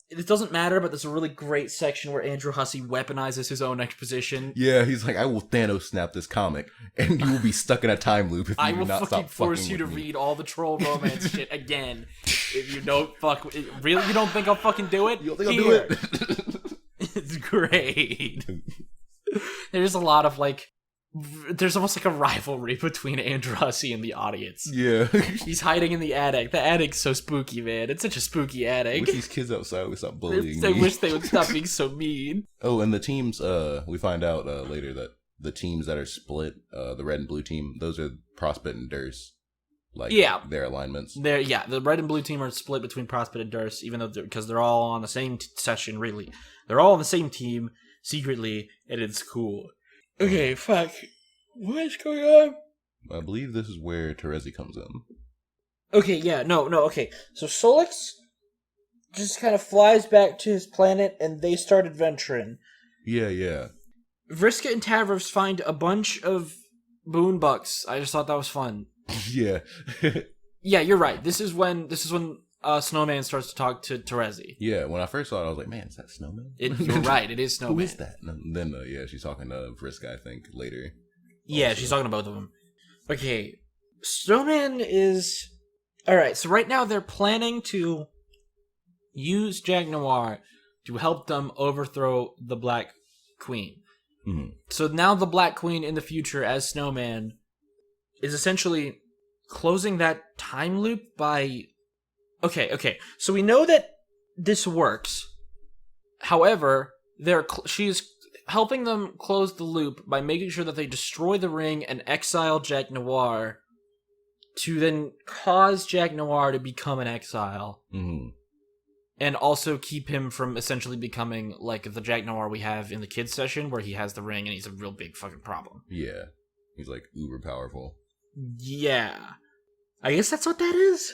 it doesn't matter, but there's a really great section where Andrew Hussey weaponizes his own exposition. Yeah, he's like, I will Thanos snap this comic, and you will be stuck in a time loop if you I do will not stop force you to with me. read all the troll romance shit again if you don't fuck. Really, you don't think I'll fucking do it? You don't think I'll do it? It's great. There's a lot of like. There's almost like a rivalry between Andrew Hussey and the audience. Yeah. He's hiding in the attic. The attic's so spooky, man. It's such a spooky attic. I wish these kids outside would stop bullying I me. wish they would stop being so mean. Oh, and the teams, we find out later that the teams that are split, the red and blue team, those are Prospect and Durst. Like, their alignments. The red and blue team are split between Prospect and Durst, even though because they're all on the same session, really. They're all on the same team, secretly, and it's cool. Okay, fuck. What is going on? I believe this is where Terezi comes in. Okay, okay. So Solix just kind of flies back to his planet, and they start adventuring. Yeah. Vriska and Tavros find a bunch of boon bucks. I just thought that was fun. Yeah. Yeah, you're right. This is when Snowman starts to talk to Terezi. Yeah, when I first saw it, I was like, man, is that Snowman? You're right, it is Snowman. Who is that? And then, she's talking to Vriska, I think, later. Yeah, she's talking to both of them. Okay, Snowman is... Alright, so right now they're planning to use Jack Noir to help them overthrow the Black Queen. Mm-hmm. So now the Black Queen in the future as Snowman is essentially closing that time loop by... Okay. So we know that this works. However, she's helping them close the loop by making sure that they destroy the ring and exile Jack Noir to then cause Jack Noir to become an exile. Mm-hmm. And also keep him from essentially becoming like the Jack Noir we have in the kids session where he has the ring and he's a real big fucking problem. Yeah. He's like uber powerful. Yeah. I guess that's what that is.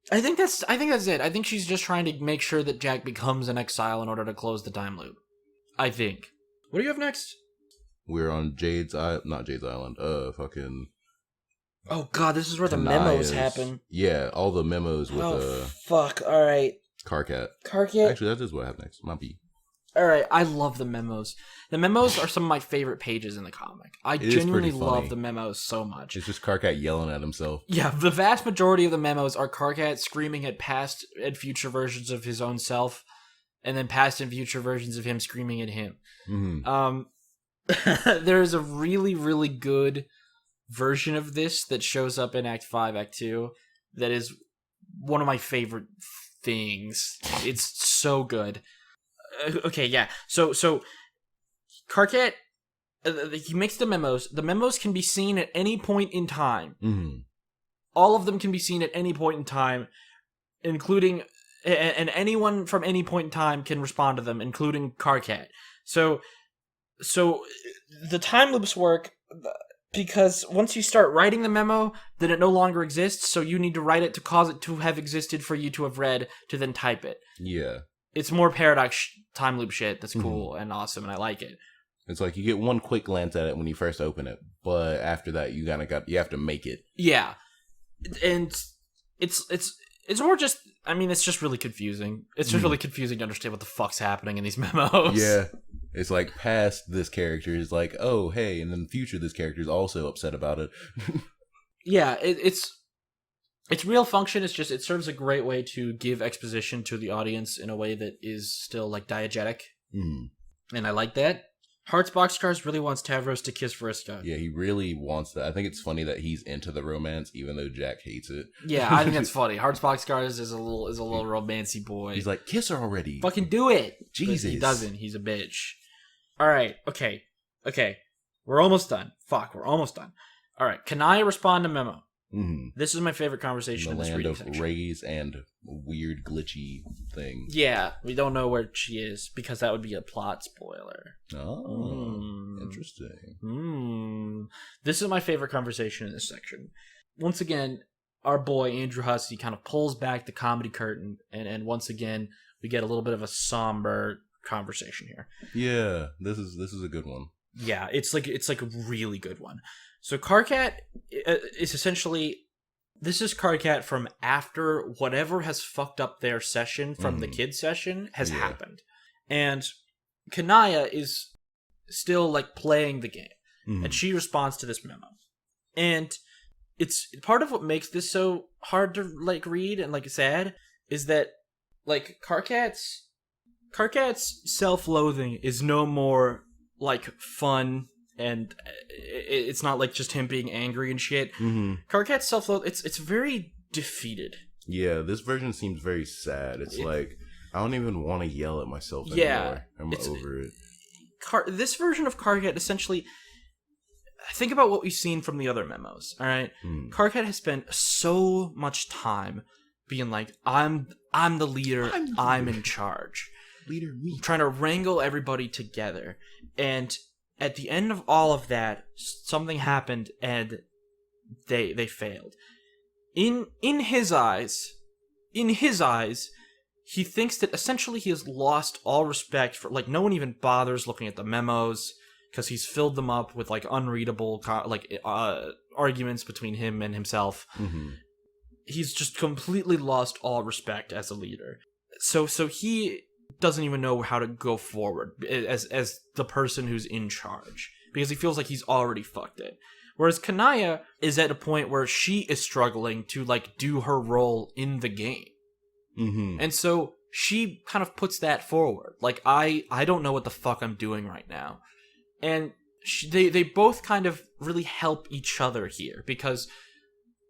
I think that's it. I think she's just trying to make sure that Jack becomes an exile in order to close the time loop. I think. What do you have next? We're on not Jade's Island. Fucking. Oh god, this is where the Kanaya's, memos happen. Yeah, all the memos with fuck, alright. Karkat. Actually, that is what I have next. Might be. Alright, I love the memos. The memos are some of my favorite pages in the comic. I genuinely love the memos so much. It's just Karkat yelling at himself. Yeah, the vast majority of the memos are Karkat screaming at past and future versions of his own self, and then past and future versions of him screaming at him. Mm-hmm. There's a really, really good version of this that shows up in Act 5, Act 2, that is one of my favorite things. It's so good. Okay, yeah. So Karkat, he makes the memos. The memos can be seen at any point in time. Mm-hmm. All of them can be seen at any point in time, including... And anyone from any point in time can respond to them, including Karkat. So the time loops work because once you start writing the memo, then it no longer exists, so you need to write it to cause it to have existed for you to have read, to then type it. Yeah. It's more paradox time loop shit that's cool and awesome, and I like it. It's like you get one quick glance at it when you first open it, but after that you have to make it. Yeah. And it's more just, I mean, it's just really confusing. It's just really confusing to understand what the fuck's happening in these memos. Yeah. It's like past this character is like, oh, hey, and then future this character is also upset about it. Yeah, it's real function. It's just, it serves a great way to give exposition to the audience in a way that is still, like, diegetic. Mm. And I like that. Hearts Boxcars really wants Tavros to kiss Vriska. Yeah, he really wants that. I think it's funny that he's into the romance, even though Jack hates it. Yeah, I think that's funny. Hearts Boxcars is a little romancy boy. He's like, kiss her already. Fucking do it. Jesus. But he doesn't. He's a bitch. All right. Okay. We're almost done. Fuck, we're almost done. All right. Kanaya respond to memo. Mm-hmm. This is my favorite conversation in this reading section. The land of rays and weird glitchy thing. Yeah, we don't know where she is because that would be a plot spoiler. Oh, interesting. This is my favorite conversation in this section. Once again, our boy Andrew Hussey kind of pulls back the comedy curtain, and once again we get a little bit of a somber conversation here. Yeah, this is a good one. Yeah, it's like a really good one. So Karkat is essentially This is Karkat from after whatever has fucked up their session from the kid session has happened. And Kanaya is still, like, playing the game. And she responds to this memo. And it's part of what makes this so hard to, like, read and, like, sad is that, like, Karkat's self-loathing is no more, like, fun, and it's not, like, just him being angry and shit. Karkat's self-loathing, it's very defeated. Yeah, this version seems very sad. It's like, I don't even want to yell at myself anymore. I'm over it. This version of Karkat essentially... Think about what we've seen from the other memos, all right? Karkat has spent so much time being like, I'm the leader, I'm in charge. Leader me. Trying to wrangle everybody together. And at the end of all of that, something happened and they failed. In his eyes, he thinks that essentially he has lost all respect for, like, no one even bothers looking at the memos because he's filled them up with, like, unreadable, like, arguments between him and himself. He's just completely lost all respect as a leader. So he doesn't even know how to go forward as the person who's in charge because he feels like he's already fucked it. Whereas Kanaya is at a point where she is struggling to, like, do her role in the game. And so she kind of puts that forward. Like, I don't know what the fuck I'm doing right now. And they both kind of really help each other here because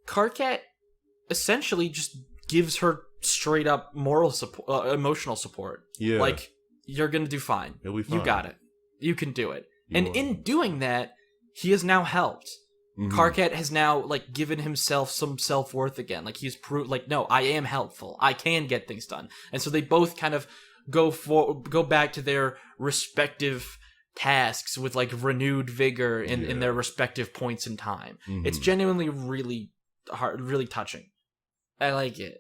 Karkat essentially just gives her straight up moral support, emotional support. Yeah. Like, you're gonna do fine. You'll be fine. You got it. You can do it. In doing that, he has now helped. Karkat has now, like, given himself some self-worth again. Like, he's proved, like, no, I am helpful. I can get things done. And so they both kind of go back to their respective tasks with, like, renewed vigor in their respective points in time. It's genuinely really hard, really touching. I like it.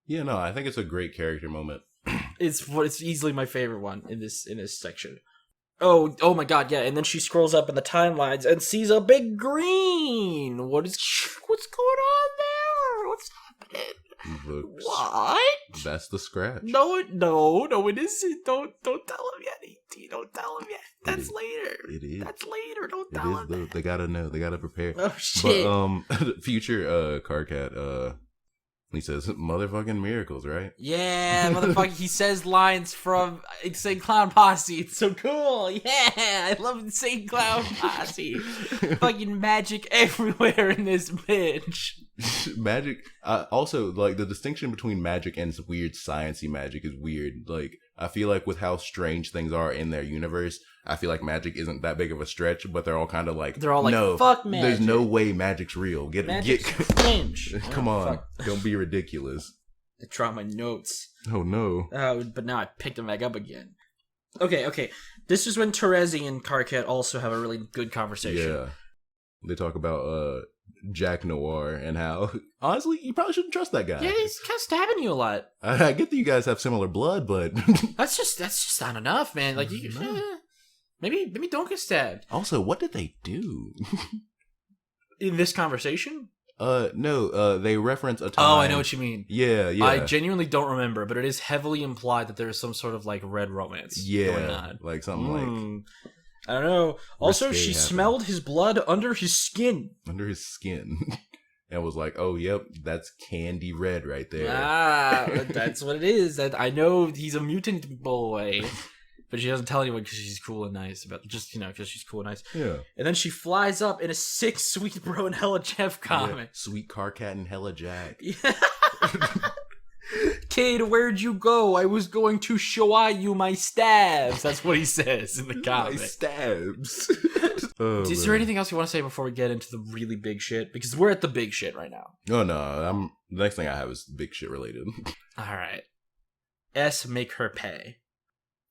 Yeah, no, I think it's a great character moment. It's easily my favorite one in this section. Oh my god, yeah, and then she scrolls up in the timelines and sees a big green. What's going on there? What's happening? What? That's the scratch. No, it isn't. Don't tell him yet, E.T. Don't tell him yet. That's later. It is. That's later. Don't tell him. That. They gotta know. They gotta prepare. Oh shit. But future Karkat, he says motherfucking miracles, right? Yeah, motherfucking. He says lines from Insane Clown Posse. It's so cool. Yeah, I love Insane Clown Posse. Fucking magic everywhere in this bitch. Magic. Also, like, the distinction between magic and weird sciencey magic is weird. Like, I feel like with how strange things are in their universe, I feel like magic isn't that big of a stretch, but they're all kind of like, no, fuck magic. There's no way magic's real. Magic's cringe. Come on, don't be ridiculous. I dropped my notes. Oh no. But now I picked them back up again. Okay. This is when Terezi and Karkat also have a really good conversation. Yeah. They talk about Jack Noir and how, honestly, you probably shouldn't trust that guy. Yeah, he's kind of stabbing you a lot. I get that you guys have similar blood, but that's just not enough, man. Like, maybe don't get stabbed. Also, what did they do in this conversation? No, they reference a time. Oh, I know what you mean. Yeah. I genuinely don't remember, but it is heavily implied that there is some sort of, like, red romance going on. Like something like, I don't know. Also, she smelled his blood under his skin. Under his skin. And was like, oh, yep, that's candy red right there. That's what it is. That I know he's a mutant boy. But she doesn't tell anyone because she's cool and nice. Because she's cool and nice. Yeah. And then she flies up in a sick Sweet Bro and Hella Jeff comic. Yeah. Sweet Karkat and Hella Jack. Yeah. Kid, where'd you go? I was going to show you my stabs. That's what he says in the comic. My stabs. Is there anything else you want to say before we get into the really big shit? Because we're at the big shit right now. Oh, no. The next thing I have is big shit related. All right. S, make her pay.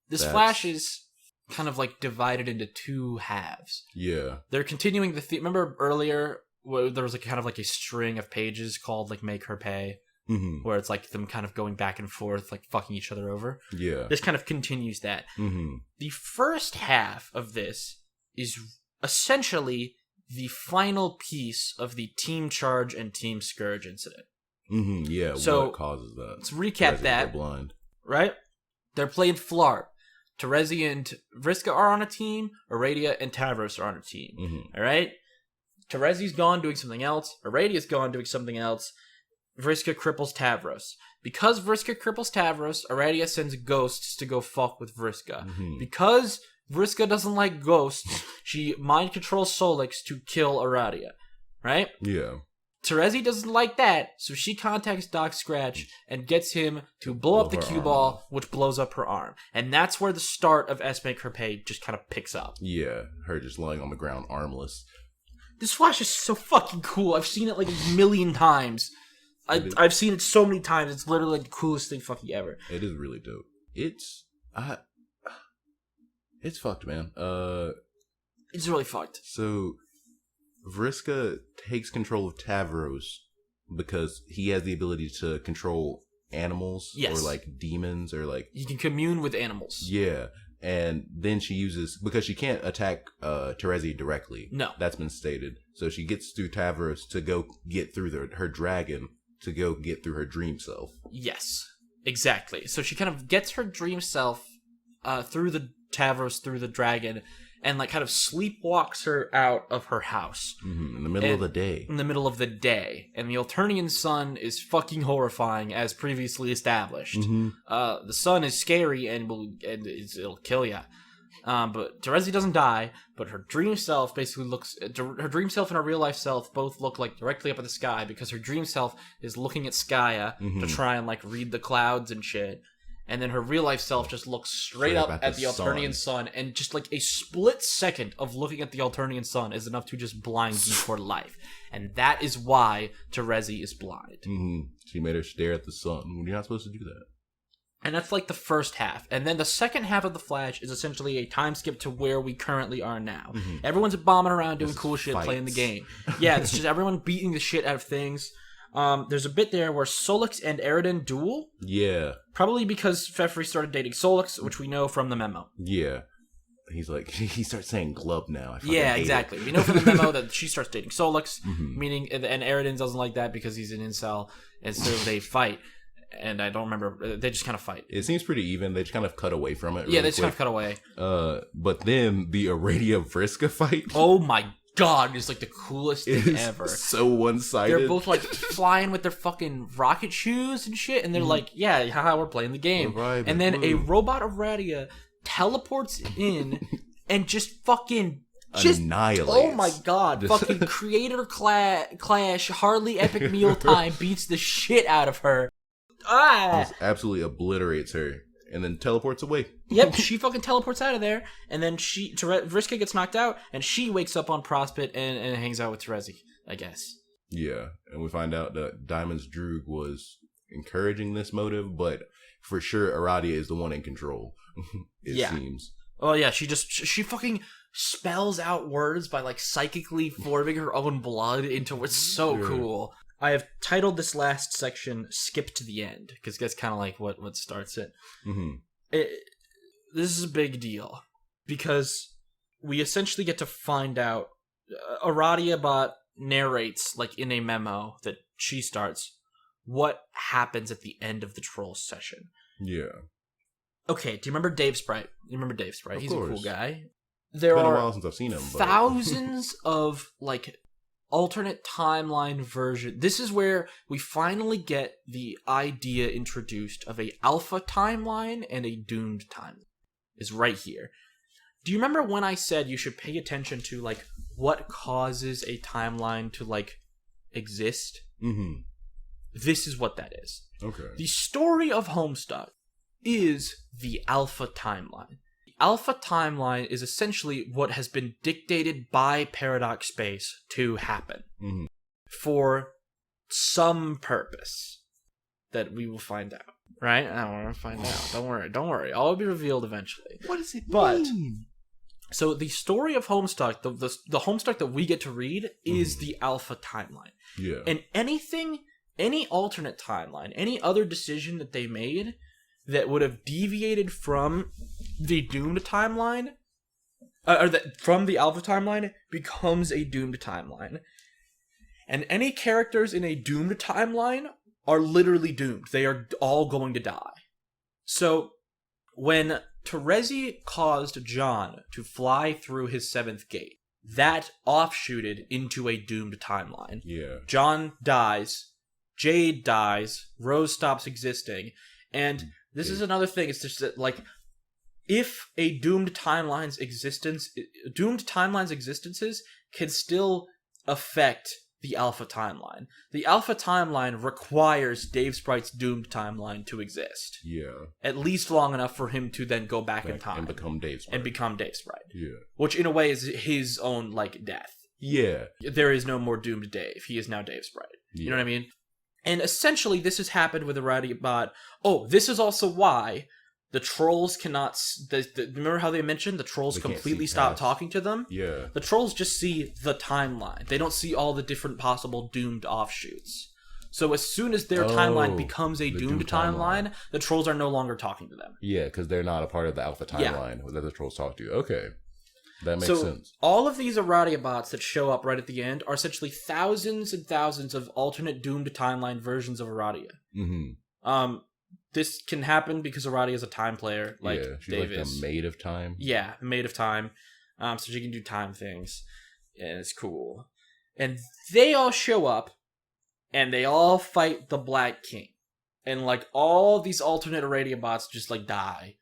This flash is kind of, like, divided into two halves. Yeah. They're continuing the theme. Remember earlier where there was, like, kind of like a string of pages called, like, make her pay? Mm-hmm. Where it's like them kind of going back and forth, like fucking each other over. Yeah. This kind of continues that. Mm-hmm. The first half of this is essentially the final piece of the Team Charge and Team Scourge incident. Mm-hmm, yeah, So, what causes that? Let's recap that. Blind. Right? They're playing Flarp. Terezi and Vriska are on a team. Eridan and Tavros are on a team. Mm-hmm. All right? Terezi's gone doing something else. Eridan's gone doing something else. Vriska cripples Tavros. Because Vriska cripples Tavros, Eridan sends ghosts to go fuck with Vriska. Mm-hmm. Because Vriska doesn't like ghosts, she mind controls Solix to kill Eridan. Right? Yeah. Terezi doesn't like that, so she contacts Doc Scratch and gets him to blow up the cue ball, which blows up her arm. And that's where the start of S Make Her Pay just kind of picks up. Yeah, her just lying on the ground, armless. This flash is so fucking cool. I've seen it like a million times. I've seen it so many times. It's literally like the coolest thing fucking ever. It is really dope. It's fucked, man. It's really fucked. So Vriska takes control of Tavros because he has the ability to control animals or like demons or like he can commune with animals. Yeah. And then she uses, because she can't attack Terezi directly. No. That's been stated. So she gets through Tavros to go get through her dragon to go get through her dream self. Yes, exactly. So she kind of gets her dream self through the Tavros, through the dragon, and like kind of sleepwalks her out of her house. Mm-hmm. In the middle of the day. In the middle of the day. And the Alternian sun is fucking horrifying, as previously established. Mm-hmm. The sun is scary and it'll kill ya. But Terezi doesn't die, but her dream self basically looks... Her dream self and her real life self both look like directly up at the sky, because her dream self is looking at Skya to try and like read the clouds and shit. And then her real life self just looks straight up at the Alternian sun, and just like a split second of looking at the Alternian sun is enough to just blind you for life. And that is why Terezi is blind. Mm-hmm. She made her stare at the sun. You're not supposed to do that. And that's like the first half. And then the second half of The Flash is essentially a time skip to where we currently are now. Mm-hmm. Everyone's bombing around, doing cool shit, playing the game. Yeah, it's just everyone beating the shit out of things. There's a bit there where Solix and Eridan duel. Yeah. Probably because Feferi started dating Solix, which we know from the memo. Yeah. He's like, he starts saying glub now. Yeah, exactly. We know from the memo that she starts dating Solix, meaning, and Eridan doesn't like that because he's an incel, and so they fight. And I don't remember, they just kind of fight. It seems pretty even. They just kind of cut away from it. Yeah, they just kind of cut away. But then the Eridan Vriska fight. Oh my god, it's like the coolest thing ever. So one-sided. They're both like flying with their fucking rocket shoes and shit, and they're like, yeah, haha, we're playing the game. And then a robot Eridan teleports in and just fucking annihilates. Oh my god, fucking creator clash, Harley Epic Mealtime beats the shit out of her. Just absolutely obliterates her and then teleports away. Yep, she fucking teleports out of there, and then Vriska gets knocked out, and she wakes up on Prospit and hangs out with Terezi, I guess. Yeah, and we find out that Diamond's Droog was encouraging this motive, but for sure Eridan is the one in control. It seems. Oh yeah, she fucking spells out words by like psychically forming her own blood into what's so cool. I have titled this last section "Skip to the End" because that's kind of like what starts it. Mm-hmm. This is a big deal because we essentially get to find out. Eridan narrates like in a memo that she starts what happens at the end of the troll session. Yeah. Okay. Do you remember Dave Sprite? You remember Dave Sprite? He's a cool guy. There are been a while since I've seen him. Thousands of like alternate timeline version. This is where we finally get the idea introduced of a alpha timeline and a doomed timeline. Is right here. Do you remember when I said you should pay attention to like what causes a timeline to like exist? Mm-hmm. This is what that is. Okay. The story of Homestuck is the alpha timeline. The alpha timeline is essentially what has been dictated by Paradox Space to happen for some purpose that we will find out. Right? I don't want to find out. Don't worry. All will be revealed eventually. What does it mean? So the story of Homestuck, the Homestuck that we get to read is the alpha timeline. Yeah. And any alternate timeline, any other decision that they made that would have deviated from the doomed timeline or that from the Alpha timeline becomes a doomed timeline. And any characters in a doomed timeline are literally doomed. They are all going to die. So, when Terezi caused John to fly through his 7th gate, that offshooted into a doomed timeline. Yeah. John dies, Jade dies, Rose stops existing, and this is another thing, it's just that, like, if a doomed timeline's existences can still affect the Alpha timeline. The Alpha timeline requires Dave Sprite's doomed timeline to exist. Yeah. At least long enough for him to then go back in time. And become Dave Sprite. Yeah. Which, in a way, is his own, like, death. Yeah. There is no more doomed Dave. He is now Dave Sprite. You know what I mean? And essentially, this has happened with Iradiabot. Oh, this is also why the trolls cannot... remember how they mentioned the trolls completely stop talking to them? Yeah. The trolls just see the timeline. They don't see all the different possible doomed offshoots. So as soon as their timeline becomes a doomed timeline, the trolls are no longer talking to them. Yeah, because they're not a part of the Alpha timeline that the trolls talk to. Okay. That makes sense. All of these Iradiabots that show up right at the end are essentially thousands and thousands of alternate doomed timeline versions of Iradia. Mm-hmm. This can happen because Aradia is a time player, like she's Dave like is. the maid of time. Yeah, maid of time. So she can do time things. And it's cool. And they all show up, and they all fight the Black King. And, like, all these alternate Iradiabots just, like, die.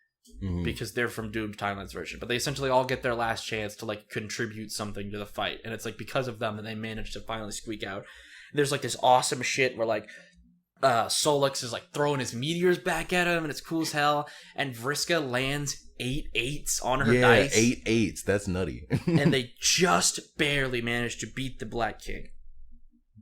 Mm-hmm. Because they're from Doomed Timeline's version. But they essentially all get their last chance to, like, contribute something to the fight. And it's, like, because of them that they managed to finally squeak out. And there's, like, this awesome shit where, like, Solix is, like, throwing his meteors back at him, and it's cool as hell. And Vriska lands 8 8s on her dice. 8 8s. That's nutty. And they just barely managed to beat the Black King.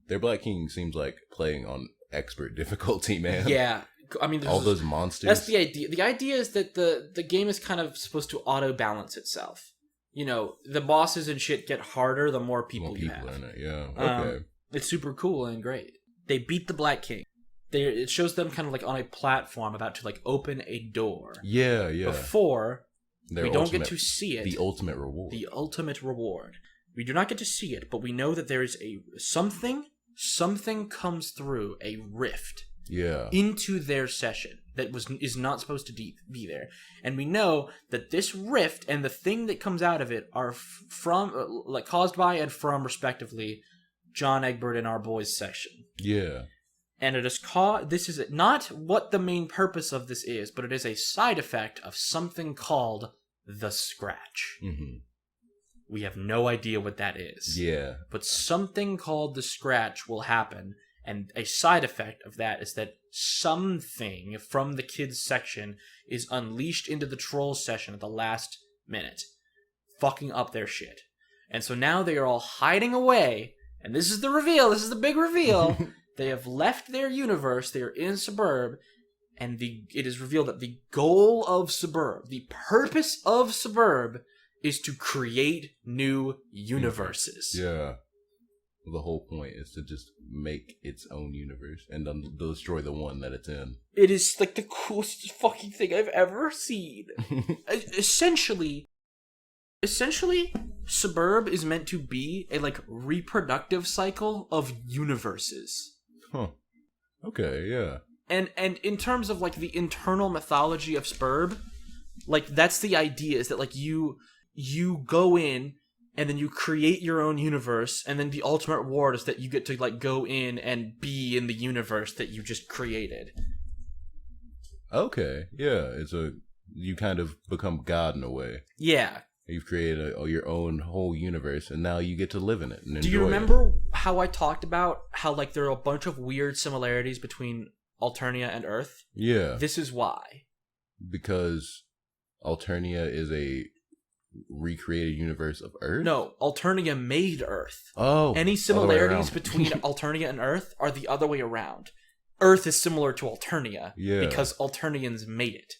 Their Black King seems like playing on expert difficulty, man. Yeah. I mean, all those monsters. That's the idea. The idea is that the game is kind of supposed to auto-balance itself. You know, the bosses and shit get harder the more people you have. In it. Yeah, okay. It's super cool and great. They beat the Black King. It shows them kind of like on a platform about to like open a door. Yeah. Before we don't get to see it. The ultimate reward. The ultimate reward. We do not get to see it, but we know that there is something comes through, a rift. Yeah. Into their session that is not supposed to be there. And we know that this rift and the thing that comes out of it are from like caused by and from respectively John Egbert and our boys section. Yeah. And it is this is not what the main purpose of this is, but it is a side effect of something called the Scratch. Mm-hmm. We have no idea what that is. Yeah. But something called the Scratch will happen. And a side effect of that is that something from the kids section is unleashed into the trolls session at the last minute, fucking up their shit. And so now they are all hiding away, and this is the reveal, this is the big reveal. They have left their universe, they are in SBURB, and it is revealed that the goal of SBURB, the purpose of SBURB, is to create new universes. Yeah. The whole point is to just make its own universe and then destroy the one that it's in. It is like the coolest fucking thing I've ever seen. Essentially, SBURB is meant to be a like reproductive cycle of universes. Huh. Okay, yeah. And in terms of like the internal mythology of SBURB, like that's the idea is that like you go in and then you create your own universe, and then the ultimate reward is that you get to like go in and be in the universe that you just created. Okay, yeah, you kind of become God in a way. Yeah. You've created your own whole universe, and now you get to live in it and enjoy it. Do you remember how I talked about how like there are a bunch of weird similarities between Alternia and Earth? Yeah. This is why. Because Alternia is a recreated universe of Earth? No, Alternia made Earth. Oh. Any similarities between Alternia and Earth are the other way around. Earth is similar to Alternia because Alternians made it.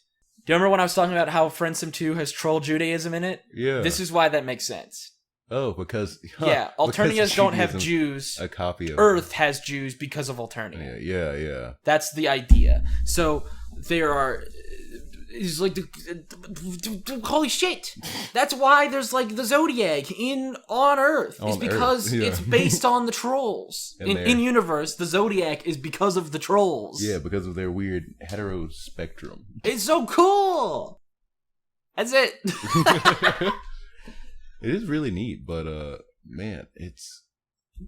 Do you remember when I was talking about how Friendsim 2 has troll Judaism in it? Yeah. This is why that makes sense. Oh, because... yeah, Alternias don't have Jews. A copy of... Earth has Jews because of Alternia. Yeah. That's the idea. So, there are... is like holy shit. That's why there's like the Zodiac on Earth. It's because it's based on the trolls. In universe, the Zodiac is because of the trolls. Yeah, because of their weird hetero spectrum. It's so cool. That's it. It is really neat, but man, it's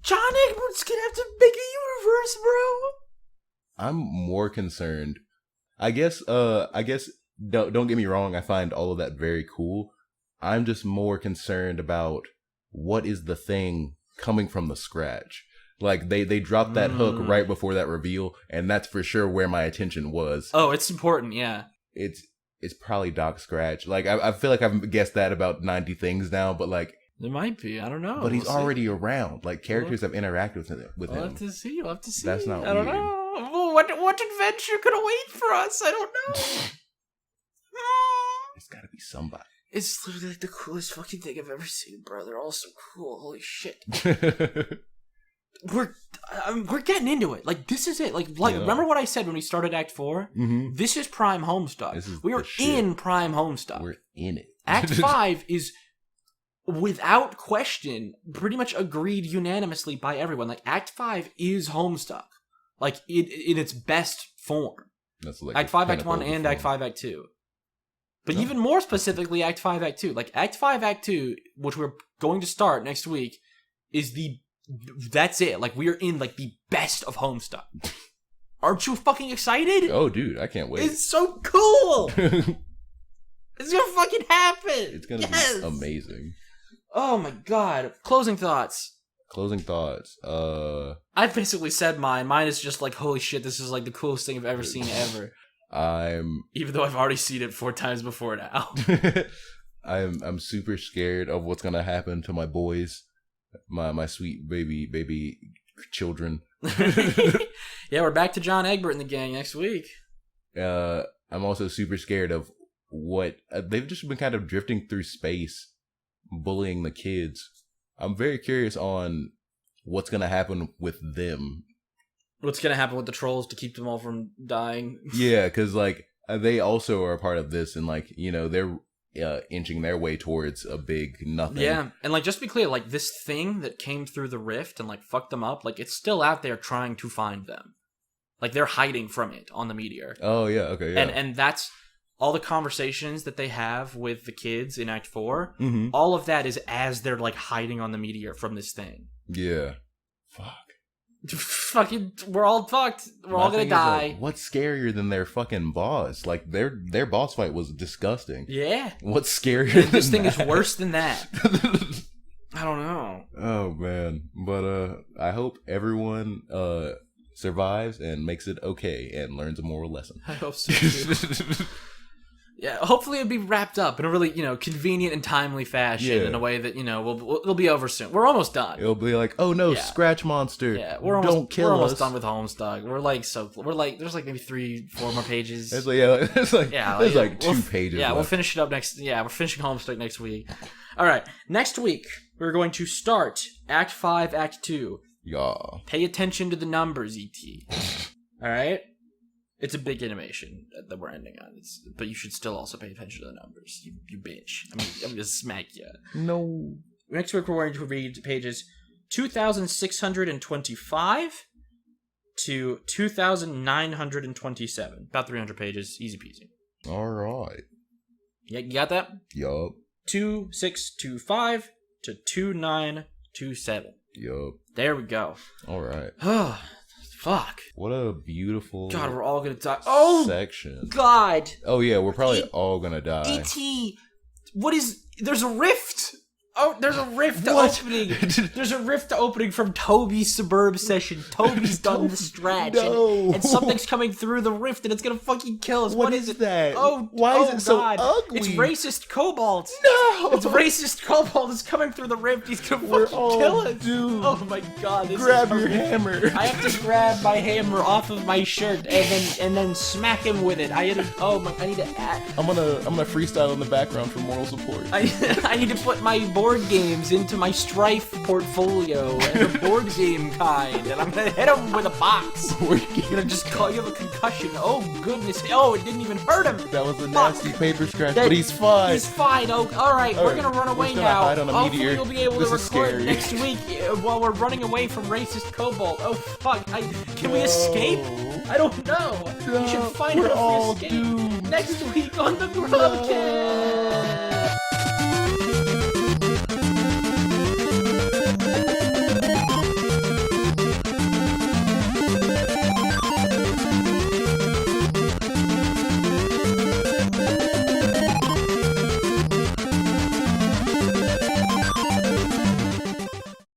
John Egbert's gonna have to make a universe, bro. I'm more concerned. I guess don't get me wrong, I find all of that very cool. I'm just more concerned about what is the thing coming from the scratch. Like they dropped that hook right before that reveal, and that's for sure where my attention was. Oh, it's important, yeah. It's probably Doc Scratch. Like I feel like I've guessed that about 90 things now, but like there might be. I don't know. But he's already around. Like characters have interacted with him. We'll have to see. That's not I don't weird. know. What adventure could await for us? I don't know. It's got to be somebody. It's literally like the coolest fucking thing I've ever seen, bro. They're all so cool. Holy shit. We're getting into it. Like this is it. Like remember what I said when we started Act 4? Mm-hmm. This is Prime Homestuck. We are in Prime Homestuck. We're in it. Act 5 is without question pretty much agreed unanimously by everyone. Like Act 5 is Homestuck. Like in its best form. That's like Act 5, Act 1, and Act 5, Act 2. But even more specifically, Act 5, Act 2. Like Act 5, Act 2, which we're going to start next week, is that's it. Like we're in like the best of Homestuck. Aren't you fucking excited? Oh, dude, I can't wait. It's so cool. It's gonna fucking happen. It's gonna be amazing. Oh my god. Closing thoughts. I basically said mine. Mine is just like, holy shit, this is like the coolest thing I've ever seen ever. Even though I've already seen it 4 times before now. I'm super scared of what's gonna happen to my boys. My sweet baby children. Yeah, we're back to John Egbert and the gang next week. I'm also super scared of what they've just been kind of drifting through space, bullying the kids. I'm very curious on what's gonna happen with them. What's gonna happen with the trolls to keep them all from dying? Yeah, because like they also are a part of this, and like they're inching their way towards a big nothing. Yeah, and like just to be clear, like this thing that came through the rift and like fucked them up, like it's still out there trying to find them. Like they're hiding from it on the meteor. Oh yeah, okay, yeah. And that's all the conversations that they have with the kids in Act 4. Mm-hmm. All of that is as they're like hiding on the meteor from this thing. Yeah. Fuck. Fucking, we're all fucked. We're all gonna die. Like, what's scarier than their fucking boss? Like their boss fight was disgusting. Yeah. What's scarier? This thing is worse than that. I don't know. Oh man, but I hope everyone survives and makes it okay and learns a moral lesson. I hope so too. Yeah, hopefully it'll be wrapped up in a really, convenient and timely fashion in a way that, it'll be over soon. We're almost done. It'll be like, oh no, Scratch Monster. Yeah, we're almost done with Homestuck. There's like maybe 3-4 more pages. There's like 2 pages. Yeah, left. We'll finish it up next. Yeah, we're finishing Homestuck next week. All right, next week we're going to start Act 5, Act 2. Yeah. Pay attention to the numbers, ET. All right. It's a big animation that we're ending on, but you should still also pay attention to the numbers. You bitch. I'm gonna smack you. No. Next week we're going to read pages 2,625 to 2,927. About 300 pages, easy peasy. All right. Yeah, you got that? Yup. 2,625 to 2,927. Yup. There we go. All right. Fuck. What a beautiful God, we're all gonna die. Oh! Section. God! Oh, yeah, we're probably all gonna die. E.T. There's a rift! Oh, there's a rift opening. There's a rift opening from Toby's SBURB session. Toby's done the stretch. No. And something's coming through the rift and it's gonna fucking kill us. What is it? That? Oh, why is it so ugly? It's racist cobalt. No. It's racist cobalt. It's coming through the rift. He's gonna fucking kill us. Dude. Oh my god. Grab your hammer. I have to grab my hammer off of my shirt and then smack him with it. I need to I'm gonna freestyle in the background for moral support. I need to put my board games into my Strife portfolio as a board game kind, and I'm gonna hit him with a box. You're gonna just call you have a concussion. Oh goodness! Oh, it didn't even hurt him. That was a nasty paper scratch, but he's fine. He's fine. Oh, all right. We're gonna run away now. Hide on a Hopefully, meteor. you'll be able This to is record scary. next week while we're running away from racist Cobalt. Oh fuck! Can we escape? I don't know. No, You should find we're out if all we escape doomed. next week on the GrubCast.